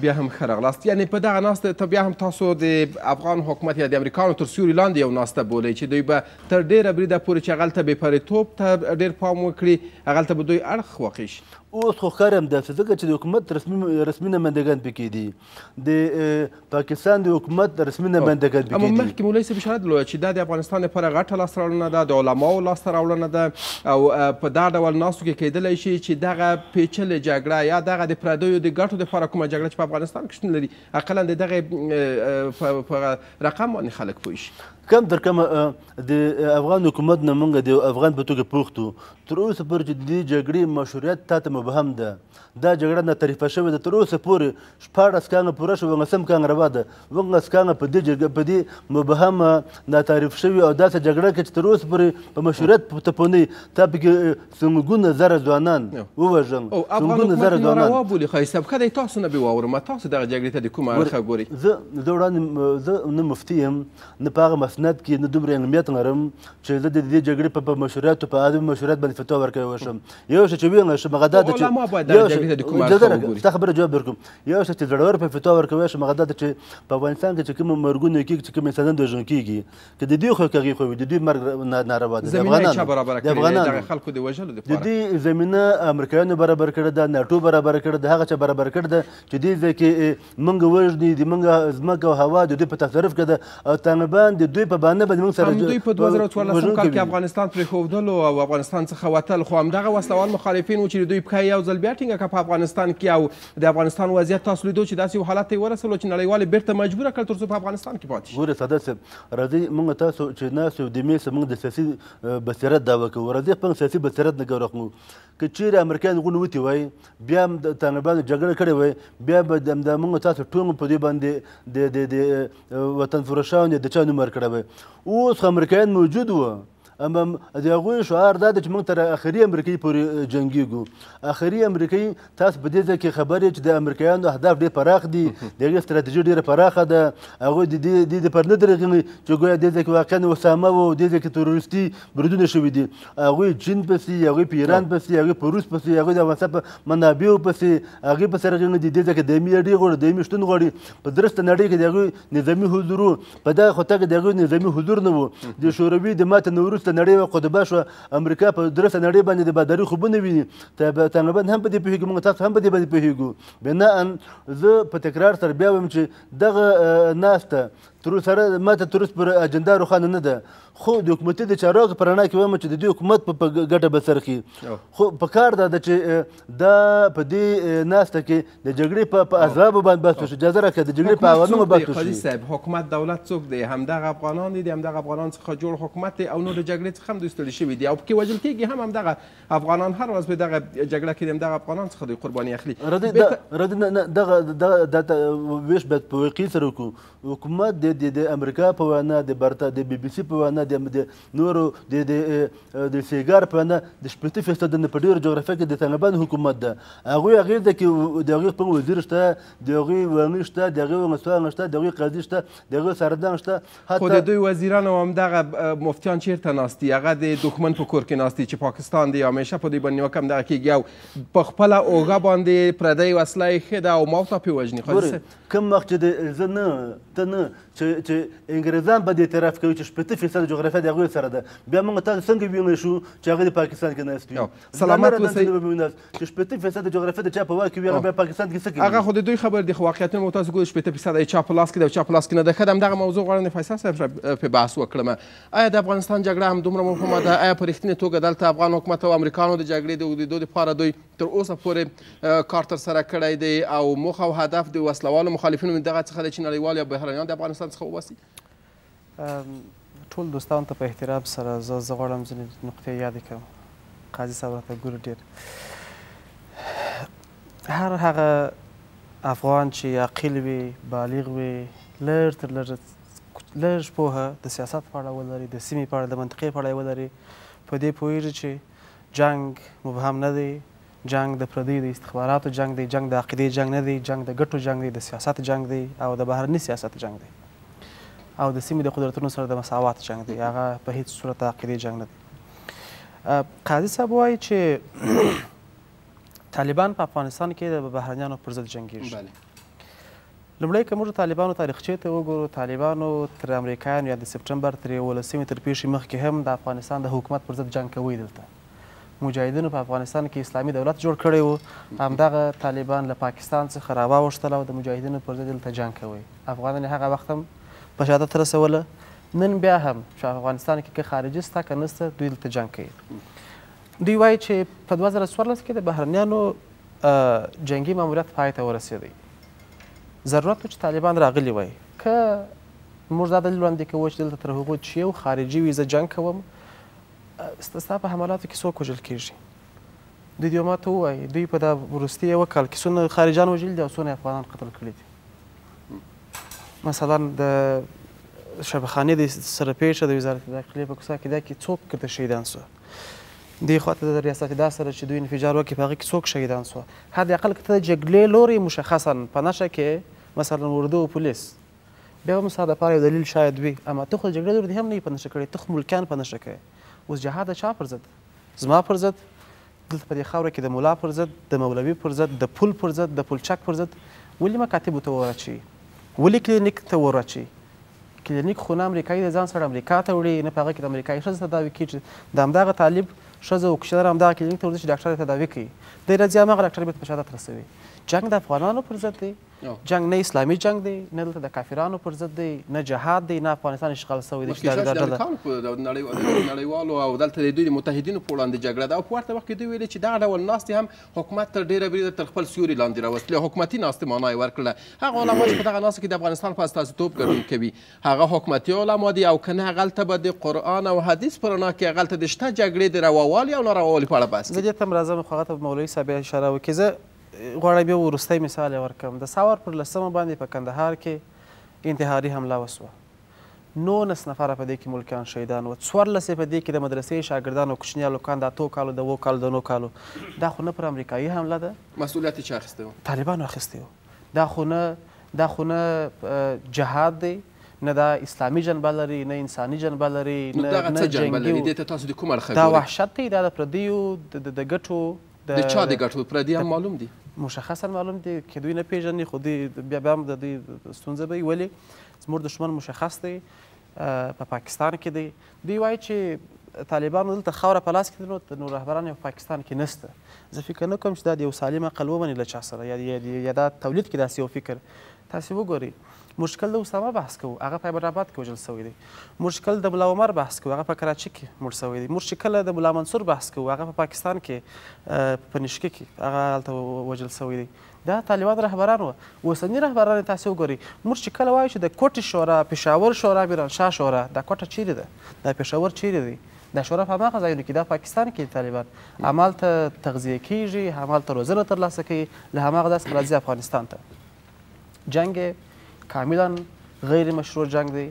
بیا هم ښه راغلاست. یعنې په دغه ناسته ته بیا هم تاسو د افغان حکومت یا د امریکانو تر سیوري لاندې یو ناسته بولئ چې دوی به تر ډېره بریده پورې چې هغلته بېپرېتوب ته ډېر پام وکړي، هغلته به دوی اړخ واقع شي. اوس خو ښکار همداسې ځکه چې د حکومت رسمي نمایندګان پکې دي، د پاکستان د حکومت رسمي نمایندګان پکې دي. اما مخکې مولوي صاحب اشاره درلوده چې دا د افغانستان لپاره غټه لاسته راوړنه ده، د علماو لاسته راوړنه ده او په دا ډول ناستو کې کیدلی شي چې دغه پیچلې جګړه یا دغه د پردیو د ګټو دپاره کومه جګړه چې په افغانستان کې شتون لري اقلا د دغې په رقم باندې خلک پوه شي. کم تر کمه د افغان حکومت نه موږ د افغان په توګه پوښت وو. تر اوسه پورې چې د دې جګړې مشروعیت تا ته مبهم ده، دا جګړه ناتریفه شوې ده. تر اوسه پورې 14 کاله پوره شوه، 19 کاله روا ده، 19 کاله په دې مبهمه ناتریف شوې او داسې جګړه کې چې تر اوسه پورې په مشروعیت ته پوه نه یي. تا پکې سلګونه زره ځوانان ووژل، سلګونه زره ځوانان. ناروا بولي ښایست صاحب، ښه دی تاسو نه بې واورم، تاسو دغه جګړې ته د کومه اړخه ګورئ؟ زه نه مفتي یم، نه په هغه مسند کې نه دومره علمیت لرم چې زه د دې جګړې په مشروعیت او په عدم مشروعیت باندې فتوا ورکوی وشم. یو شی چې ویل شم هغه دا ده چې ستا خبره جواب درکوم. یو شی چې زړور په فتوا ورکوی شم هغه دا ده چې په افغانستان کې چې کوم مرګونه کېږي، چې کوم انسانان وژل کېږي، که د دوی خو هغې خو وي، د دوی مرګ ناروا ده. د دې زمینه امریکایانو برابر کړې ده، ناټو برابر کړې ده، هغه چا برابر کړې ده چې دې ځای کې موږ وژني، د موږ ځمکه او هوا د دوی په تصرف کې ده او طالبان د دوی په بانه باندې موږ سره دوی په 2014 کال کې افغانستان پرېښودلو او افغانستان څخه وتل، خو همدغه وسلوال مخالفین وو چې دوی پښه یو ځل بیا ټینګه کړه په افغانستان کې او د افغانستان وضعیت تاسو لیدو چې داسې یو حالت ته یې ورسولو چې نړیوال یې بېرته مجبوره کړل تر څو په افغانستان کې پاتې شي. ګورې سعادت صاحب، راځئ موږ تاسو چې ناست یو د میز موږ د سیاسي بصیرت دعوه کوو، راځئ خپل سیاسي بصیرت نه ګوره کړو. که چیرې امریکایان غونډې وتې وای، بیا هم د طالبانو جګړه کړې وای، بیا به موږ تاسو ټول په دې باندې د وطن فروشانو د چا نوم ورکړی وای. اوس خو امریکایان موجود وو، اما د هغوی شعار دا ده چې موږ تر اخري امریکایي پورې جنګېږو. اخري امریکایي تاسو په دې ځای کې خبر یې چې د امریکایانو اهداف ډېر پراخ دي، د هغې ستراتیژي ډېره پراخه ده. هغوی د دې دپاره نه درېږي چې ګویا دې ځای کې واقعا اسامه و او دې ځای کې تروریستي بریدونه شوي دي. هغوی چین پسې، هغوی په ایران پسې، هغوی په روس پسې، هغوی د افغانستان په منابعو پسې، هغوی پسې رغېږي دي. دې ځای کې دایمي اړیکې غواړي، دایمي شتون غواړي. په درسته نړۍ کې د هغوی نظامي حضور و، په دغه خطه کې د هغوی نظامي حضور نه و. د شوروي د ماتې نه وروسته نړۍ قطبه شوه، امریکا په درسته نړۍ باندې د باداري خوبونه ویني. طالبان هم په دې پوهېږي، موږ تاسو هم په دې باندې پوهېږو. بناءً زه په تکرار سره بیا وایم چې دغه ناسته تر سره ماته تر اوسه پورې اجنډا روښانه نه ده، خو د حکومتي د چارواکو په رڼا کې وایم چې د دې حکومت په ګټه به څرخي. خو په کار دا ده چې دا په دې ناسته کې د جګړې په اسبابو باندې بحث وشي. اجازه راکړه د جګړې په عواملو بحث وشي. قاضي صاحب، حکومت دولت څوک دی؟ همدغه افغانان دي، د همدغه افغانانو څخه جوړ حکومت دی او نور د جګړې څخه هم دوی ستړي شوي دي او پکې وژل کېږي هم همدغه افغانان. هر ورځ په دغه جګړه کې د همدغه افغانانو څخه دوی قرباني اخلي. راځئ دغه ویش باید په واقعي سره وکړو. حکومت د امریکا په وینا، د بي بي سي په وینا، د نورو د سیګار په وینا د 80% نه په ډېرو جغرافیه کې د طالبانو حکومت ده. هغوی هغې ځای کې د هغوی خپل وزیر شته، د هغوی والي شته، د هغوی ولسوال شته، د هغوی قاضي شته، د هغوی سردان شته. خو د دوی وزیران او همدغه مفتیان چیرته ناست دي؟ هغه د دښمن په کور کې ناست دي چې پاکستان دی. همیشه په دوی باندې نیوکه همدغه کېږي او په خپله اوږه باندې پردۍ وسله ایښې ده او موته پرې وژني. کوم وخت چې زه نه ته نه چې انګریزان به د اعتراف کوي چې 80% جغرافیه د هغوی سره ده، بیا موږ تاسو څنګه ویلی شو چې هغه د پاکستان کې ناست وي؟ سلامت اوسئ. چې 80% جغرافیه د چا په واک کې وي، هغه بیا پاکستان کې څه کوي؟ هغه خو د دوی خبر دي، خو واقعیتونه مو تاسو ګورئ 80% یې چا په لاس کې ده او چا په لاس کې نه ده. ښه د همدغه موضوع غواړم د فیصل صاحب په بحث وکړم. آیا د افغانستان جګړه هم دومره مهمه ده؟ آیا په رښتینې توګه دلته افغان حکومت او امریکانو د جګړې د اوږدېدو دپاره دوی تر اوسه پورې کار ترسره کړی دی او موخه او هدف د وسلوالو مخالفینو دغه څخه دی چې نړیوال یا بهرنیان د افغانستان څخه وباسي؟ ټول دوستانو ته په احترام سره زه غواړم ځینې نقطې یادې کړم. قاضي صاحب راته ګوري ډېر. هر هغه افغان چې عاقل وي، بالغ وي، لږ تر لږه لږ پوهه د سیاست په اړه ولري، د سیمې په اړه، د منطقې په اړه ولري، په دې پوهېږي چې جنګ مبهم نه دی، جنګ د پردیو د استخباراتو جنګ دی، جنګ د عقیدې جنګ نه دی، جنګ د ګټو جنګ دی، د سیاست جنګ دی او د بهرني سیاست جنګ دی او د سیمې د قدرتونو سره د مساوات جنګ دی. هغه په هیڅ صورت د عقیدې جنګ نه دی. قاضي صاحب وایي چې طالبان په افغانستان کې د بهرنیانو پر ضد جنګېږي. لومړی که موږ د طالبانو تاریخچې ته وګورو، طالبانو تر امریکایانو یا د سپټمبر تر 11 تر پیښې مخکې هم د افغانستان د حکومت پر ضد جنګ کوی. دلته مجاهدینو په افغانستان کې اسلامي دولت جوړ کړی و، همدغه طالبان له پاکستان څخه راواوښتل او د مجاهدینو پر ضد دلته جنګ کوی. افغانان هغه وخت هم په شهادت رسوله. نن بیا هم چې افغانستان کې که خارجي شته که نشته، دوی دلته جنګ کوي. دوی وایي چې په 2014 کې د بهرنیانو جنګي ماموریت پای ته ورسېدی. ضرورت و چې طالبان راغلي وای. که موږ دا دلیل وړاندې کوو چې دلته تر هغو چې یو خارجي وي زه جنګ کوم، ستا په حملاتو کې څوک وژل کېږي؟ دوی ما ته ووایي دوی په دا وروستي یوه کال کې څونه خارجان وژلي دي او څونه افغانان قتل کړي دي. مثلا د شبخانې د سره پیښه د وزارت داخلې په کوڅه کې دا کې څوک ورته شهیدان سوه. دې خواته د ریاست دا سره چې دوی انفجار وکړي په هغه کې څوک شهیدان سوه. حداقل که ته د جګړې لوري مشخصا په نښه کې مثلا اردو او پولیس، بیا هم ستا دپاره یو دلیل شاید وي، اما ته خو د جګړې لوري هم نه یې په نښه کړی، ته خو ملکیان په نښه کوې. اوس جهاد د چا پر ضد؟ زما پر ضد، دلته په دې خاوره کې د ملا پر ضد، د مولوي پر ضد، د پل پر ضد، د پلچک پر ضد. ولې مکاتبو ته ورچوي؟ ولې کلینیک ته ورچوي؟ کلینیک خو نه امریکایي د ځان سره امریکا ته وړي، نه په هغه کې د امریکایي ښځې تداوي کېږي. د همدغه طالب ښځه وکشلر همدغه کلینیک ته ورځي چې ډاکټر یې تداوي کوي. دی راځي هماغه ډاکټر بېرته په شهادت رسوي. جنګ د افغانانو پر ضد دی، جنګ نه اسلامي جنګ دی، نه دلته د کافرانو پر ضد دی، نه جهاد دی، نه افغانستان اشغال شوی دی. نړیوالو او دلته د دوی د متحدینو په وړاندې جګړه ده او په ورته وخت کې دوی ویلي چې دغه ډول ناستې هم حکومت تر ډېره بریده تر خپل سیوري لاندې راوستلې. حکومتي ناستې معنا یې ورکړله. هغه علما چې په دغه ناستو کې د افغانستان په استازیتوب ګډون کوي، هغه حکومتي علما دي او که نه هغلته به د قرآن او حدیث په رڼا کې هغلته د شته جګړې د رواوالي او نارواوالي په اړه بحث کوي. زه دې ته هم راځم، خو هغه ته مولوي صاحب اشاره وکړي. زه غواړم یو وروستی مثال یې ورکړم. د ساور پر 10 باندې په کندهار کې انتحاري حمله وسوه. 19 نفره په دې کې ملکیان شهیدان وو، 14 په دې کې د مدرسې شاګردانو کوچني هلکان د 8 کالو، د 7 کالو، د 9 کالو. دا خو نه پر امریکایي حمله ده، مسؤلیت یې چا اخیستی و؟ طالبانو اخیستی و. دا خو نه جهاد دی، نه دا اسلامي جنبه لري، نه انساني جنبه لري، نه جنګي. دې ته تاسو د کوم اړخه دا وحشت دی، دا د پردیو د ګټو د چا د ګټو پردي هم معلوم دي، مشخصا معلوم دي که دوی نه پیژني، خو بیا هم د دوی ستونزه به وي. ولې زموږ دښمن مشخص دی، په پاکستان کې دی. دوی وایي چې طالبانو دلته خاوره په لاس کې نو رهبران یې په پاکستان کې نشته. زه فکر نه کوم چې دا د یو سالم عقل ومني له چا سره یا دا تولید کړي داسې یو فکر. تاسې وګورئ، مشکل د اسامه بحث کوو، هغه په حیدرآباد کې وژل شوی دی. مشکل د ملا عمر بحث کوو، هغه په کراچي کې مړ شوی دی. مشکل د ملا منصور بحث کوو، هغه په پاکستان کې په نشکه کې هغه هلته وژل شوی دی. دا طالبان رهبران وو. اوسني رهبران تاسې وګورئ، موږ چې کله وایو چې د کوټې شورا، پېښور شورا، میرانشاه شورا، دا کوټه چیرې ده؟ دا پېښور چیرې دی؟ دا شورا په هماغه ځایونو کې، دا پاکستان کې طالبان همالته تغذیه کېږي، همالته روزنه ترلاسه کوي، له هماغه داسې راځي افغانستان ته. جنګ کاملا غیر مشروع جنگ دی،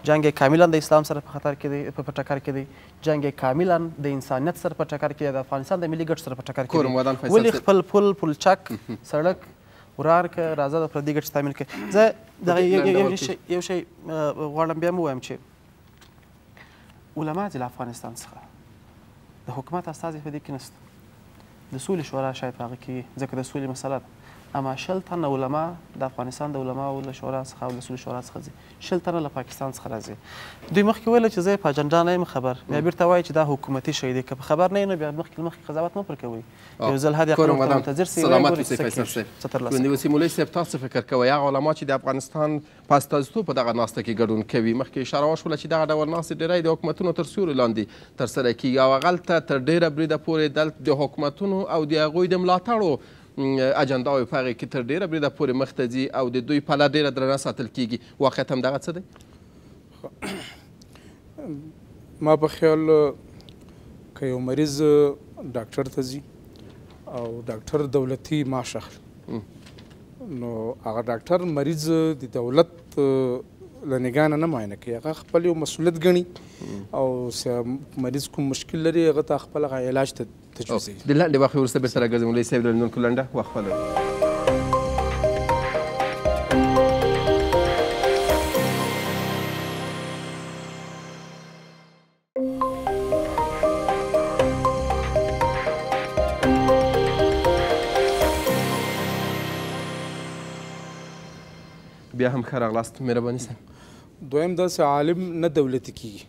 جنگ کاملا د اسلام سره په خطر کې دی، په ټکر کې دی. جنگ کاملا د انسانیت سره په ټکر کې دی، د افغانستان د ملي ګټو سره په ټکر کې دی. ولې خپل پل، پلچک، سړک وران که راځه د پردي ګټې تعمیل کړي. زه دغه یو شی غواړم بیا هم ووایم چې علما دي له افغانستان څخه، د حکومت استازي په دې کې نشته. د سولې شورا شاید په هغه کې، ځکه د سولې مسله ده، اما 20 تنه علما د افغانستان د علماو له شورا څخه او له سولې شورا څخه ځي. شل تنه له پاکستان څخه راځي. دوی مخکې ویله چې زه په اجنډا نه یم خبر، بیا بیرته وایي چې دا حکومتي شی دی. که په خبر نه یې نو بیا مخکې قضاوت مه پر کوئ. یو ځل حد اقل ورته منتظر سئ سلامت اوسئ فیصل صاحب. ګوندي وسیم مولوي صاحب تاسو فکر کوئ هغه علما چې د افغانستان په استازیتوب په دغه ناسته کې ګډون کوي، مخکې اشاره وشوله چې دغه ډول ناستې ډېری د حکومتونو تر سیوري لاندې ترسره کیږي او هغلته تر ډېره بریده پورې دلته د حکومتونو او د هغوی د ملاتړو اجنډاوې په هغې کې تر ډېره بریده پورې مخ ته ځي او د دوی پله ډېره درنه ساتل کیږي. واقعیت هم دغه څه دی؟ ما په خیال که یو مریض ډاکټر ته ځي او ډاکټر دولتي معاش اخلي، نو هغه ډاکټر مریض د دولت له نګاه نه معاینه کوي، هغه خپل یو مسؤلیت ګڼي او مریض کوم مشکل لري هغه ته خپل هغه علاج ته تجویزوي. د لنډې وقفې وروسته بېرته راګرځو. مولوي صاحب له لیدونکو لنډه وقفه لرو. بیا هم ښه راغلاست. مهرباني صاحب. دویم داسې عالم نه دولتي کیږي،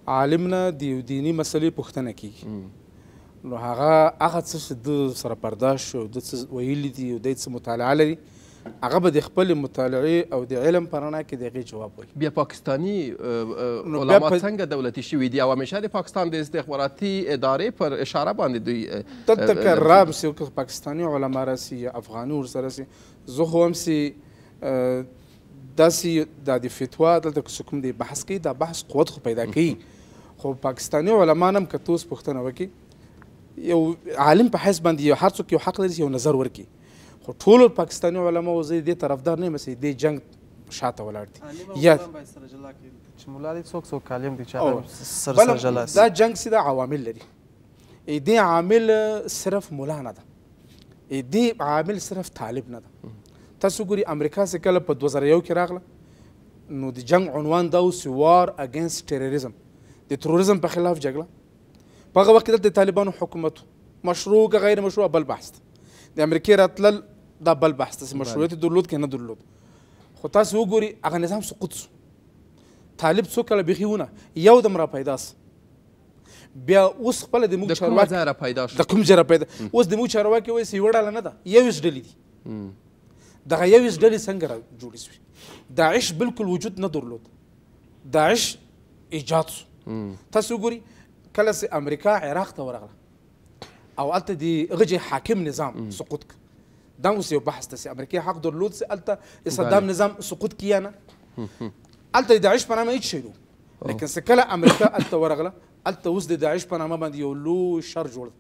عالم نه د یو دیني مسلې پوښتنه کیږي، نو هغه څه چې د سره برداشت او د څه ویلي دي او دی څه مطالعه لري هغه به د خپلې مطالعې او د علم په رڼا کې د هغې جواب وایي. بیا پاکستاني علما څنګه دولتي شوي دي او همیشه د پاکستان د استخباراتي ادارې پر اشاره باندې دوی دلته که رام سي که پاکستاني علما راسي یا افغاني ورسره راسي، زه خو هم سي داسې دا د فتوا دلته که څوک کوم دی بحث کوي، دا بحث قوت خو پیدا کوي. خو پاکستاني علما هم که ته اوس پوښتنه وکړي، یو عالم په حیث باندې هر څوک یو حق لري چې یو نظر ورکړي، خو ټولو پاکستاني علماو زه دې طرفدار نه یم چې دې جنګ شاته ولاړ دي. یا چې ملا دي څوک عالم دي چې سره جلا دا جنګ سي دا عوامل لري. دې عامل صرف مولا نه ده، دې عامل صرف طالب نه ده. تاسو ګوري امریکا چې کله په 2001 کې راغله نو د جنګ عنوان دا و وار اگینست ټیرریزم، د تروریزم په خلاف جګړه. په هغه وخت کې د طالبانو حکومت مشروع که غیر مشروع بل بحث ده، د امریکې راتلل دا بل بحث ده چې مشروعیت درلود که نه درلود. خو تاسو وګوري هغه نظام سقوط سو، طالب څو کله بیخي ونه یو دم را پیدا سو. بیا اوس خپله د موږ چارواکي د کوم ځای را پیدا اوس د موږ چارواکي وایي چې یوه ډله نه ده 21 ډلې دي. دغه 21 ډلې څنګه را جوړې سوې؟ داعش بالکل وجود نه درلود، داعش ایجاد سو. تاسو وګورئ کله چې امریکا عراق ته ورغله او هلته د هغه حاکم نظام سقوط کړ، دا اوس یو بحث ده چې امریکا حق درلود چې هلته صدام نظام سقوط کړي یا نه. هلته د داعش په نامه هېڅ شی نه و، لیکن چې کله امریکا هلته ورغله هلته اوس د داعش په نامه باندې یو لوی شر جوړ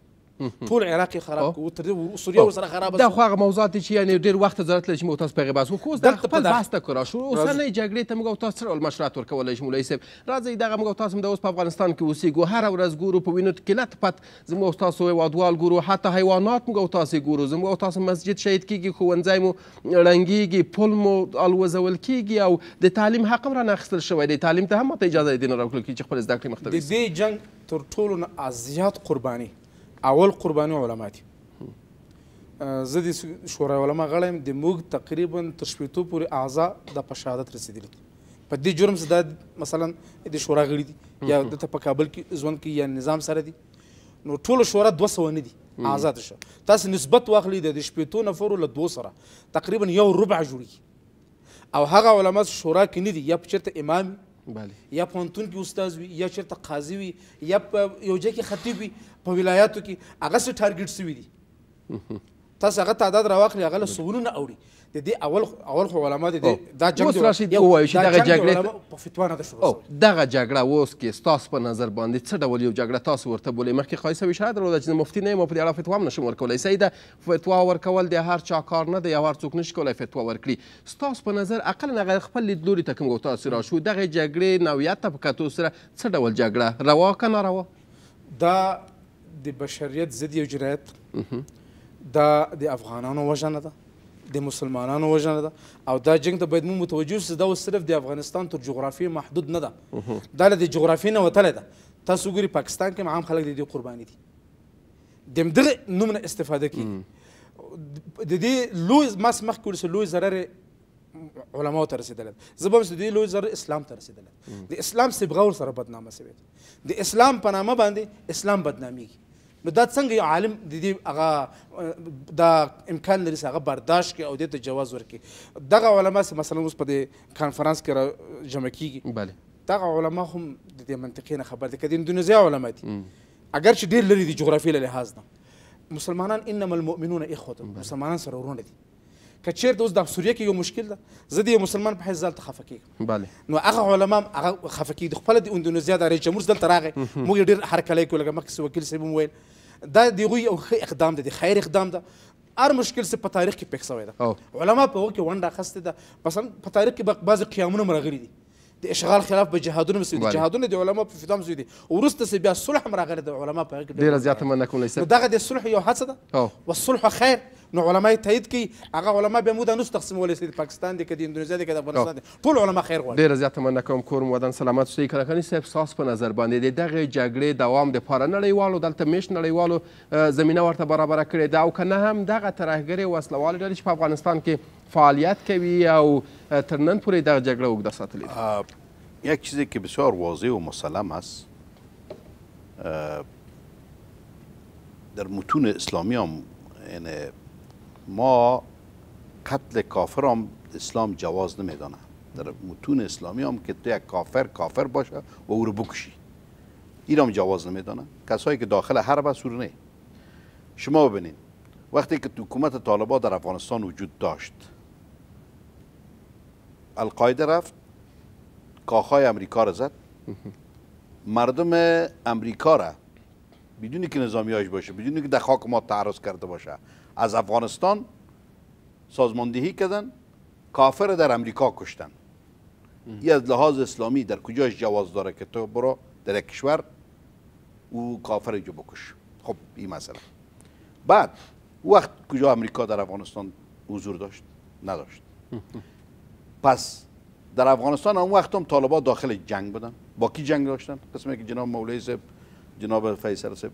ټول عراق خراب کړو، سوریه ورسره خرابه دا خو هغه موضوعات دي چې یعنې ډېر وخت ته ضرورت لري چې موږ تاسو په هغې بحث وکړو. اوس د خپل بحث ته که راشو، اوسنۍ جګړې ته موږ او تاسو څه ډول مشروعات ورکولی شو؟ مولوي صاحب راځئ دغه موږ او تاسو هم د اوس په افغانستان کې اوسېږو، هره ورځ ګورو په وینو کیلت پت زموږ او تاسو هېوادوال ګورو، حتی حیوانات موږ او تاسو ګورو، زموږ او تاسو مسجد شهید کېږي، ښوونځی مو ړنګېږي، پل مو الوځول کېږي او د تعلیم حق هم رانه اخیستل شوی دی. تعلیم ته هم ماته اجازه دې نه راوکړل کېږي چې خپل زده کړې مخ ته د دې جنګ تر ټولو نه زیات قرباني اول قرباني علما دي. زه د شورای علما غړی یم، د موږ تقریبا تر 80 پورې اعضا د په شهادت رسېدلي دي په دې جرم چې دا مثلا د شورا غړي دي یا دلته په کابل کې ژوند کوي یا نظام سره دي، نو ټوله شورا 200 نه دي آزاد شو. تاسو نسبت واخلئ د 80 نفرو له 2 سره تقریبا یو ربع جوړي، او هغه علما شورا کې نه دي یا چېرته امام یا پوهنتون کې استاد وي یا چېرته قاضي وي یا په یو ځای کې خطیب وي په ولایاتو کې هغه څه ټارګېټ سوي دي. تاسو هغه تعداد راواخلئ هغه له سوالونه اوري. د دې اول خو علما د دا جنګ اوس راشد ووایو چې دغه جګړې په فتوا نه ده شروع دغه جګړه اوس کې ستاسو په نظر باندې څه ډول یو جګړه تاسو ورته بولئ؟ مخکې ښایي صاحب اشاره درلوده چې مفتي نه یم او په دې اړه فتوا هم نشم ورکولی. صحیح ده، فتوا ورکول د هر چا کار نه دی او هر څوک نشي کولی فتوا ورکړي. ستاسو په نظر اقلا هغه خپل لیدلوري ته کوم تاسو راشو دغه جګړې نوعیت ته په کتو سره څه ډول جګړه روا که ناروا؟ دا د بشریت ضد یو جنایت، دا د افغانانو وژنه ده، د مسلمانانو وژنه ده، او دا جنګ ته باید موږ متوجه اوسو چې دا اوس صرف د افغانستان تر جغرافیې محدود نه ده، دا له د جغرافیې نه وتلی ده. تاسو ګورئ پاکستان کې هم عام خلک د دې قرباني دي، د همدغې نوم نه استفاده کېږي. د دې لوی مخکې ویل لوی ضرر علماو ته رسېدلی زه به هم د دې لوی ضرر اسلام ته رسېدلی د اسلام صبغه ورسره بدنامه سوې ده د اسلام په نامه باندې اسلام بدنامیږي نو دا څنګه یو عالم د دې هغه دا امکان لري چې هغه برداشت کړي او دې ته جواز ورکړي دغه علما چې مثلا اوس په دې کانفرانس کې را جمع کېږي دغه علما هم د دې منطقې نه خبر دي که د اندونیزیا علما دي اگر چې ډېر لرې دي جغرافیې له لحاظ نه مسلمانان انما المؤمنون اخوة مسلمانان سره ورونه دي که چېرته اوس د سوریه کې یو مشکل ده زه د یو مسلمان په حیث ځان ته خفه کېږم نو هغه علما هم هغه خفه کېږي د خپله د اندونیزیا د رئیس جمهور دلته راغی موږ یې ډېر هرکلی کړو لکه مخکې وکیل صاحب هم ویل دا د هغوی یو ښه اقدام ده د خیر اقدام ده هر مشکل چې په تاریخ کې پېښ شوی ده علما په هغو کې ونډه اخیستې ده مثلا په تاریخ کې به بعضې قیامونه هم راغلي دي د اشغال خلاف به جهادونه هم سوي دي جهادونه د علما په فدا هم سوي دي وروسته چې بیا صلح هم راغلی د علما په هغه کې ډېره زیاته مننه کوم نو دغه د صلح یو هڅه ده والصلح خیر نو علما یې تایید کوي هغه علما بیا موږ دا نسو تقسیمولی چې د پاکستان دي که د اندونیزیا دي که د افغانستان دي ټول علما خیر غواړي ډېره زیاته مننه کوم کور مو ودان سلامت اوسئ کلکاني صاحب ستاسو په نظر باندې د دغې جګړې دوام دپاره نړیوالو دلته میشت نړیوالو زمینه ورته برابره کړې ده او که نه هم دغه ترهګرې وسلوالې ډلې چې په افغانستان کې فعالیت کوي او تر نن پورې دغه جګړه اوږده ساتلې ده یک چیزی که بسیار واضح و مسلم است در متون اسلامی هم یعنی ما قتل کافر هم اسلام جواز نمیدانه در متون اسلامی هم که تو یک کافر باشه و او رو بکشی این هم جواز نمیدانه کسایی که داخل حرب است نه شما ببینید وقتی که حکومت طالبان در افغانستان وجود داشت القاعده رفت کاخهای امریکا را زد مردم امریکا را بدونی که نظامیاش باشه بدونی که در خاک ما تعرض کرده باشه از افغانستان سازماندهی کردن کافر در امریکا کشتن این از لحاظ اسلامی در کجاش جواز داره که تو برو در یک کشور او کافر جو بکش خب این مسئله بعد وقت کجا امریکا در افغانستان حضور داشت نداشت پس در افغانستان اون وقت هم طالبان داخل جنگ بودن با کی جنگ داشتن قسمی که جناب مولوی صاحب جناب فیصل صاحب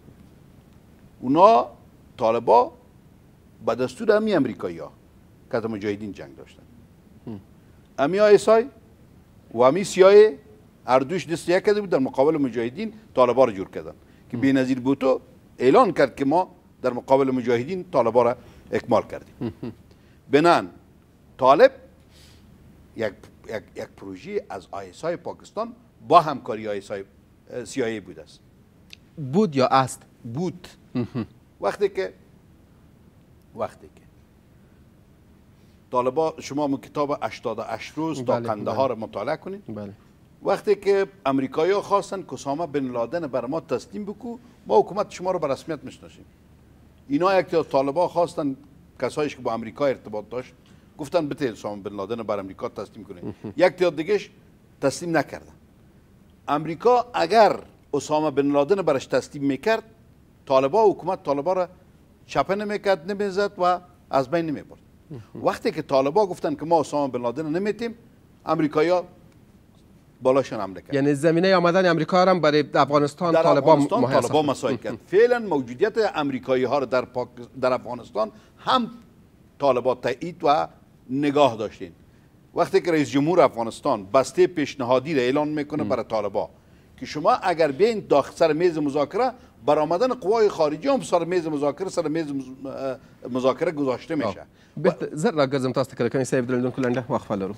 اونا طالبان به دستور امی امریکایی ها که مجاهدین جنگ داشتن امی آیسای و امی سیای اردوش دست یک کرده بود در مقابل مجاهدین طالبان رو جور کردن که بی‌نظیر بوتو اعلان کرد که ما در مقابل مجاهدین طالبان را اکمال کردیم بنان طالب یک پروژه از آیسای پاکستان با همکاری آیسای CIA بود است بود یا است بود وقتی که طالبان شما کتاب 88 روز تا قندهار مطالعه کنید وقتی که امریکایی ها خواستن که اسامه بن لادن بر ما تسلیم بکو ما حکومت شما رو به رسمیت میشناسیم اینا یک طالبان خواستن کسایش که با امریکا ارتباط داشت گفتن بته اسامه بن لادن بر امریکا تسلیم کنید یک تا دیگهش تسلیم نکردن امریکا اگر اسامه بن لادن برش تسلیم میکرد طالبان حکومت طالبان را چپه نمیکرد نمیزد و از بین نمیبرد وقتی که طالبان گفتن که ما اسامه بن لادن نمیتیم امریکایی‌ها بالاشون حمله کرد یعنی زمینه آمدن امریکا هم برای افغانستان طالبان مساعد کرد فعلا موجودیت امریکایی ها را در افغانستان هم طالبان تایید و نگاه داشتین وقتی که رئیس جمهور افغانستان بسته پیشنهادی را اعلان میکنه برای طالبان که شما اگر بیاین داخل سر میز مذاکره برآمدن قوای خارجی هم سر میز مذاکره گذاشته میشه زر راګرځم تاسو ته کلکاني صاحب د لیدونکو لنډه وقفه لرو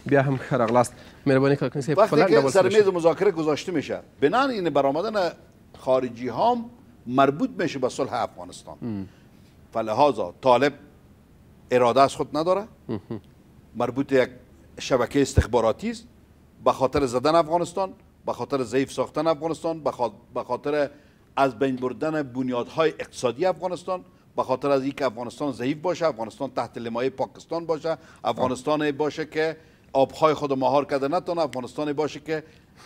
بیا هم ښه راغلاست مهرباني کلکاني صاحب وقتی که سر میز مذاکره گذاشته میشه بنان این برآمدن خارجی هم مربوط میشه به صلح افغانستان فلهذا طالب اراده از خود نداره مربوط یک شبکه استخباراتی است به خاطر زدن افغانستان به خاطر ضعیف ساختن افغانستان به خاطر از بین بردن بنیادهای اقتصادی افغانستان به خاطر از اینکه افغانستان ضعیف باشه افغانستان تحت لمایه پاکستان باشه افغانستان باشه که آبهای خود مهار کرده نتونه افغانستان باشه که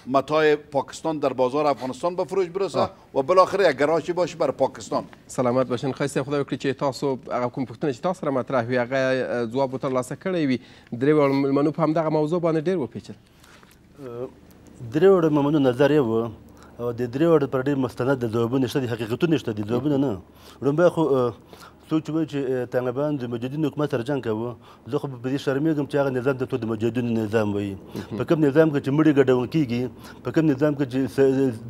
متاع پاکستان در بازار افغانستان به فروش برسه و بالاخره یک گراج باشه برای پاکستان سلامت باشین خواستم خدای وکړي چې تاسو هغه کوم پوښتنه چې تاسو سره مطرح وي هغه ځواب ترلاسه کړی وي درې وړ مېلمنو په همدغه موضوع باندې ډېر وپېچل درې وړ مېلمنو نظر یې و او د درې واړو پر ډېر مستند ځوابونه شته دي حقیقتونه شته دي ځوابونه نه لومبی خو څوک چې وایي چې طالبان د مجاهدینو حکومت سره جنګ کوه زه خو په دې شرمېږم چې هغه نظام ته ټول د مجاهدینو نظام وایي په کوم نظام کې چې مړي ګډول کېږي په کوم نظام کې چې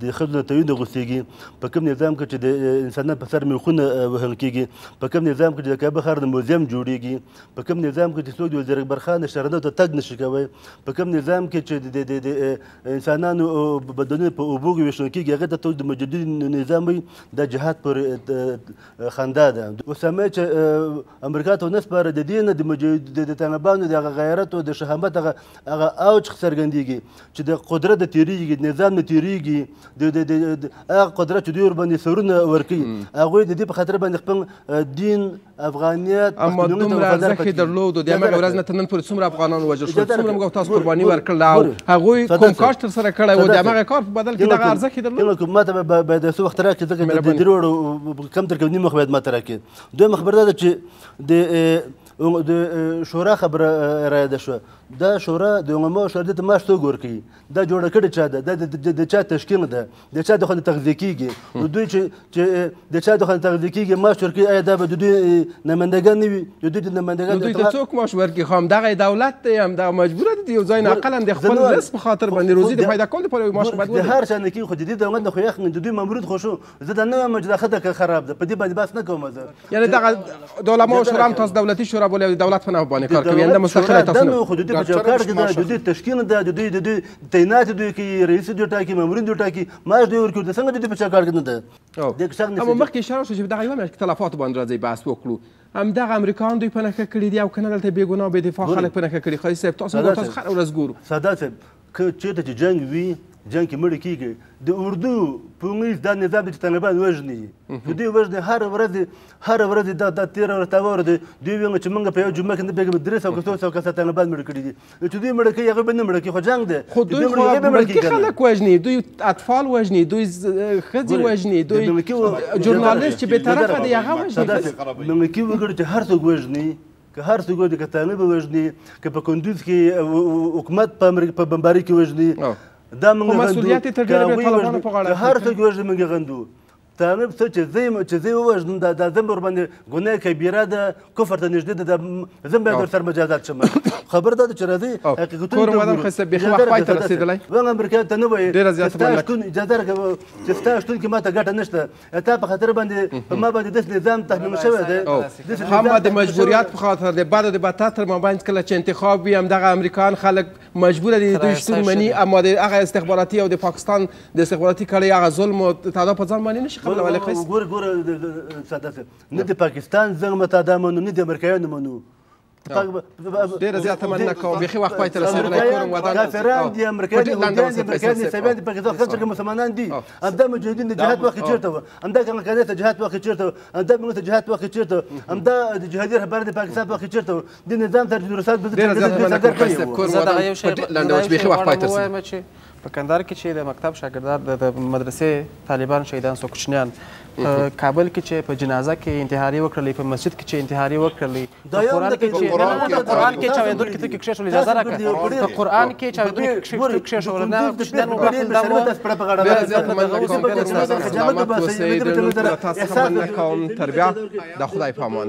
د ښځو نه تویونه غوڅېږي په کوم نظام کې چې د انسانانو په سر میخونه وهل کېږي په کوم نظام کې چې د کعبه ښار د موزیم جوړېږي په کوم نظام کې چې څوک د وزیر اکبر خان شهرنو ته تګ نشي کوی په کوم نظام کې چې د انسانانو بدنونه په اوبو کې ویشل کېږي هغه ته ټول د مجاهدینو نظام وایي دا جهاد پر خندا ده چې امریکا ته ونه سپاره د دې نه د طالبانو د هغه غیرت او د شهامت هغه اوج څرګندېږي چې د قدرت نه تېرېږي د نظام نه تېرېږي هغه قدرت چې دوی ورباندې سرونه ورکوي هغوی د دې په خاطر باندې خپل دین افغانیت اما دومره ارزښت یې درلود د همغې ورځ نه تر نن پورې څومره افغانان ووژل شول څومره موږ تاسو قرباني ورکړله او هغوی کوم کار ترسره کړی و د همغه کار په بدل کې دغه ارزښت یې درلود ما ته باید څه وخت راکړي ځکه د درې واړو کم تر کم نیم وخت باید ما ته راکړي دویمه خبره دا ده چې د شورا خبره رایاده شوه دا شورا د علماو شورا دې ته معاش څوک ورکوي دا جوړه کړې چا ده د چا تشکیل ده د چا د خوا تغذیه کېږي نو دوی چې د چا د خوا تغذیه کېږي معاش ورکوي آیا دا به د دوی نمایندګان نه وي د دوی د نمایندګان دوی ته څوک معاش ورکوي خو همدغه دولت دی همدغه مجبوره دي یو ځای نه اقلا د خپل رزق په خاطر باندې روزي د پیدا کولو لپاره یو معاش باید د هر چا نه کېږي خو د دې دولت نه خو یخ د دوی ماموریت خو شو زه دا نه وایم چې دا ښه ده که خراب ده په دې باندې بحث نه کوم زه یعنې دغه د علماو شورا هم تاسو دولتي شورا بولئ او د دولت په نامه باندې کار کوي یعنې مستقله تاسو نه خو د دوی په چوکاټ کې ده د دوی تشکیل ده د دوی تعینات دوی کوي رئیس دوی ټاکي مامورین دوی ټاکي معاش دوی ورکوي د څنګه د دوی په چوکاټ کې نه ده اما مخکې اشاره وشوه چې دغه یوه میاشت اختلافاتو باندې راځئ بحث وکړو همدغه امریکایان دوی په نښه کړي دي او که نه دلته بې ګناه بې دفاع خلک په نښه کړي ښایي صاحب تاسو هره ورځ ګورو سادات صاحب که چېرته چې جنګ وي جنګ کې مړه کېږي د اردو پولیس دا نظام دی چې طالبان وژني چې دوی وژني هره ورځ دا تېره ورځ تاوه ورځ دوی ویل چې موږ په یوه جمعه کې نه پوهېږم 300 کسه طالبان مړه کړي دي چې دوی مړه کوي هغه به نه مړه کوي خو جنګ دی خو دوی خو ملکي خلک وژني دوی اطفال وژني دوی ښځې وژني دوی ژورنالیست چې بېطرفه دی هغه وژني ملکي وګړي چې هر څوک وژني که هر څوک وژني که طالب وژني که په کندوز کې حکومت په بمباري کې وژني دا موږ مسؤلیت یې تر ډېره بیا طالبانو په غاړه هر څوک وژني موږ غندو طالب څه چې زه ووژنم دا زه به ورباندې ګناه کبیره ده کفر ته نږدې ده زه باید ورسره مجازات شم خبر دا ده چې راځئ حقیقتونه کور مدام ښایسته بیخي وخت پای ته رسېدلی وغه امریکا ته نه وایي ډېره زیاته مننه شتون اجازه راکړه چې ستا شتون کې ما ته ګټه نشته تا په خاطر باندې په ما باندې داسې نظام تحمیل شوی دی همه د مجبوریت په خاطر د بد او د بدتر تر مابین کله چې انتخاب وي همدغه امریکایان خلک مجبوره دي دوی شتون مني اما د هغه استخباراتي او د پاکستان د استخباراتي کړۍ هغه ظلم او تعدا په ځان باندې نشي قبلولی ګوره ساده صاحب نه د پاکستان زنګ متادا منو نه د امریکایانو منو ډېره زیاته مننه کوم بیخي وخت پای ته رسېدلی کورم ودان کافران دي امریکایان دي امریکایان دي سبیان دي پاکستان خلک چې مسلمانان دي همدا مجاهدین د جهاد وخت چېرته وه همدا کنګانې ته جهاد وخت چېرته وه همدا موږ ته جهاد وخت چېرته وه همدا د جهادي رهبر د پاکستان وخت چېرته وه د نظام تر جنرال ډېره زیاته مننه کوم کور ودان لنډه بیخي وخت پای ته رسېدلی په کندهار کې چې د مکتب شاګردان د مدرسې طالبان شهیدان سو کوچنیان کابل کې چې په جنازه کې انتحاري وکړلې په مسجد کې چې انتحاري وکړلې په قرآن کې چې قرآن کې چاودون کې کښېښول اجازه راکړه په قرآن کې چاودون کښېښول نه کوچنیان مو ډېره زیاته مننه کوم تاسو سلامت اوسئ درنو تاسو څخه مننه کوم تر بیا د خدای په امان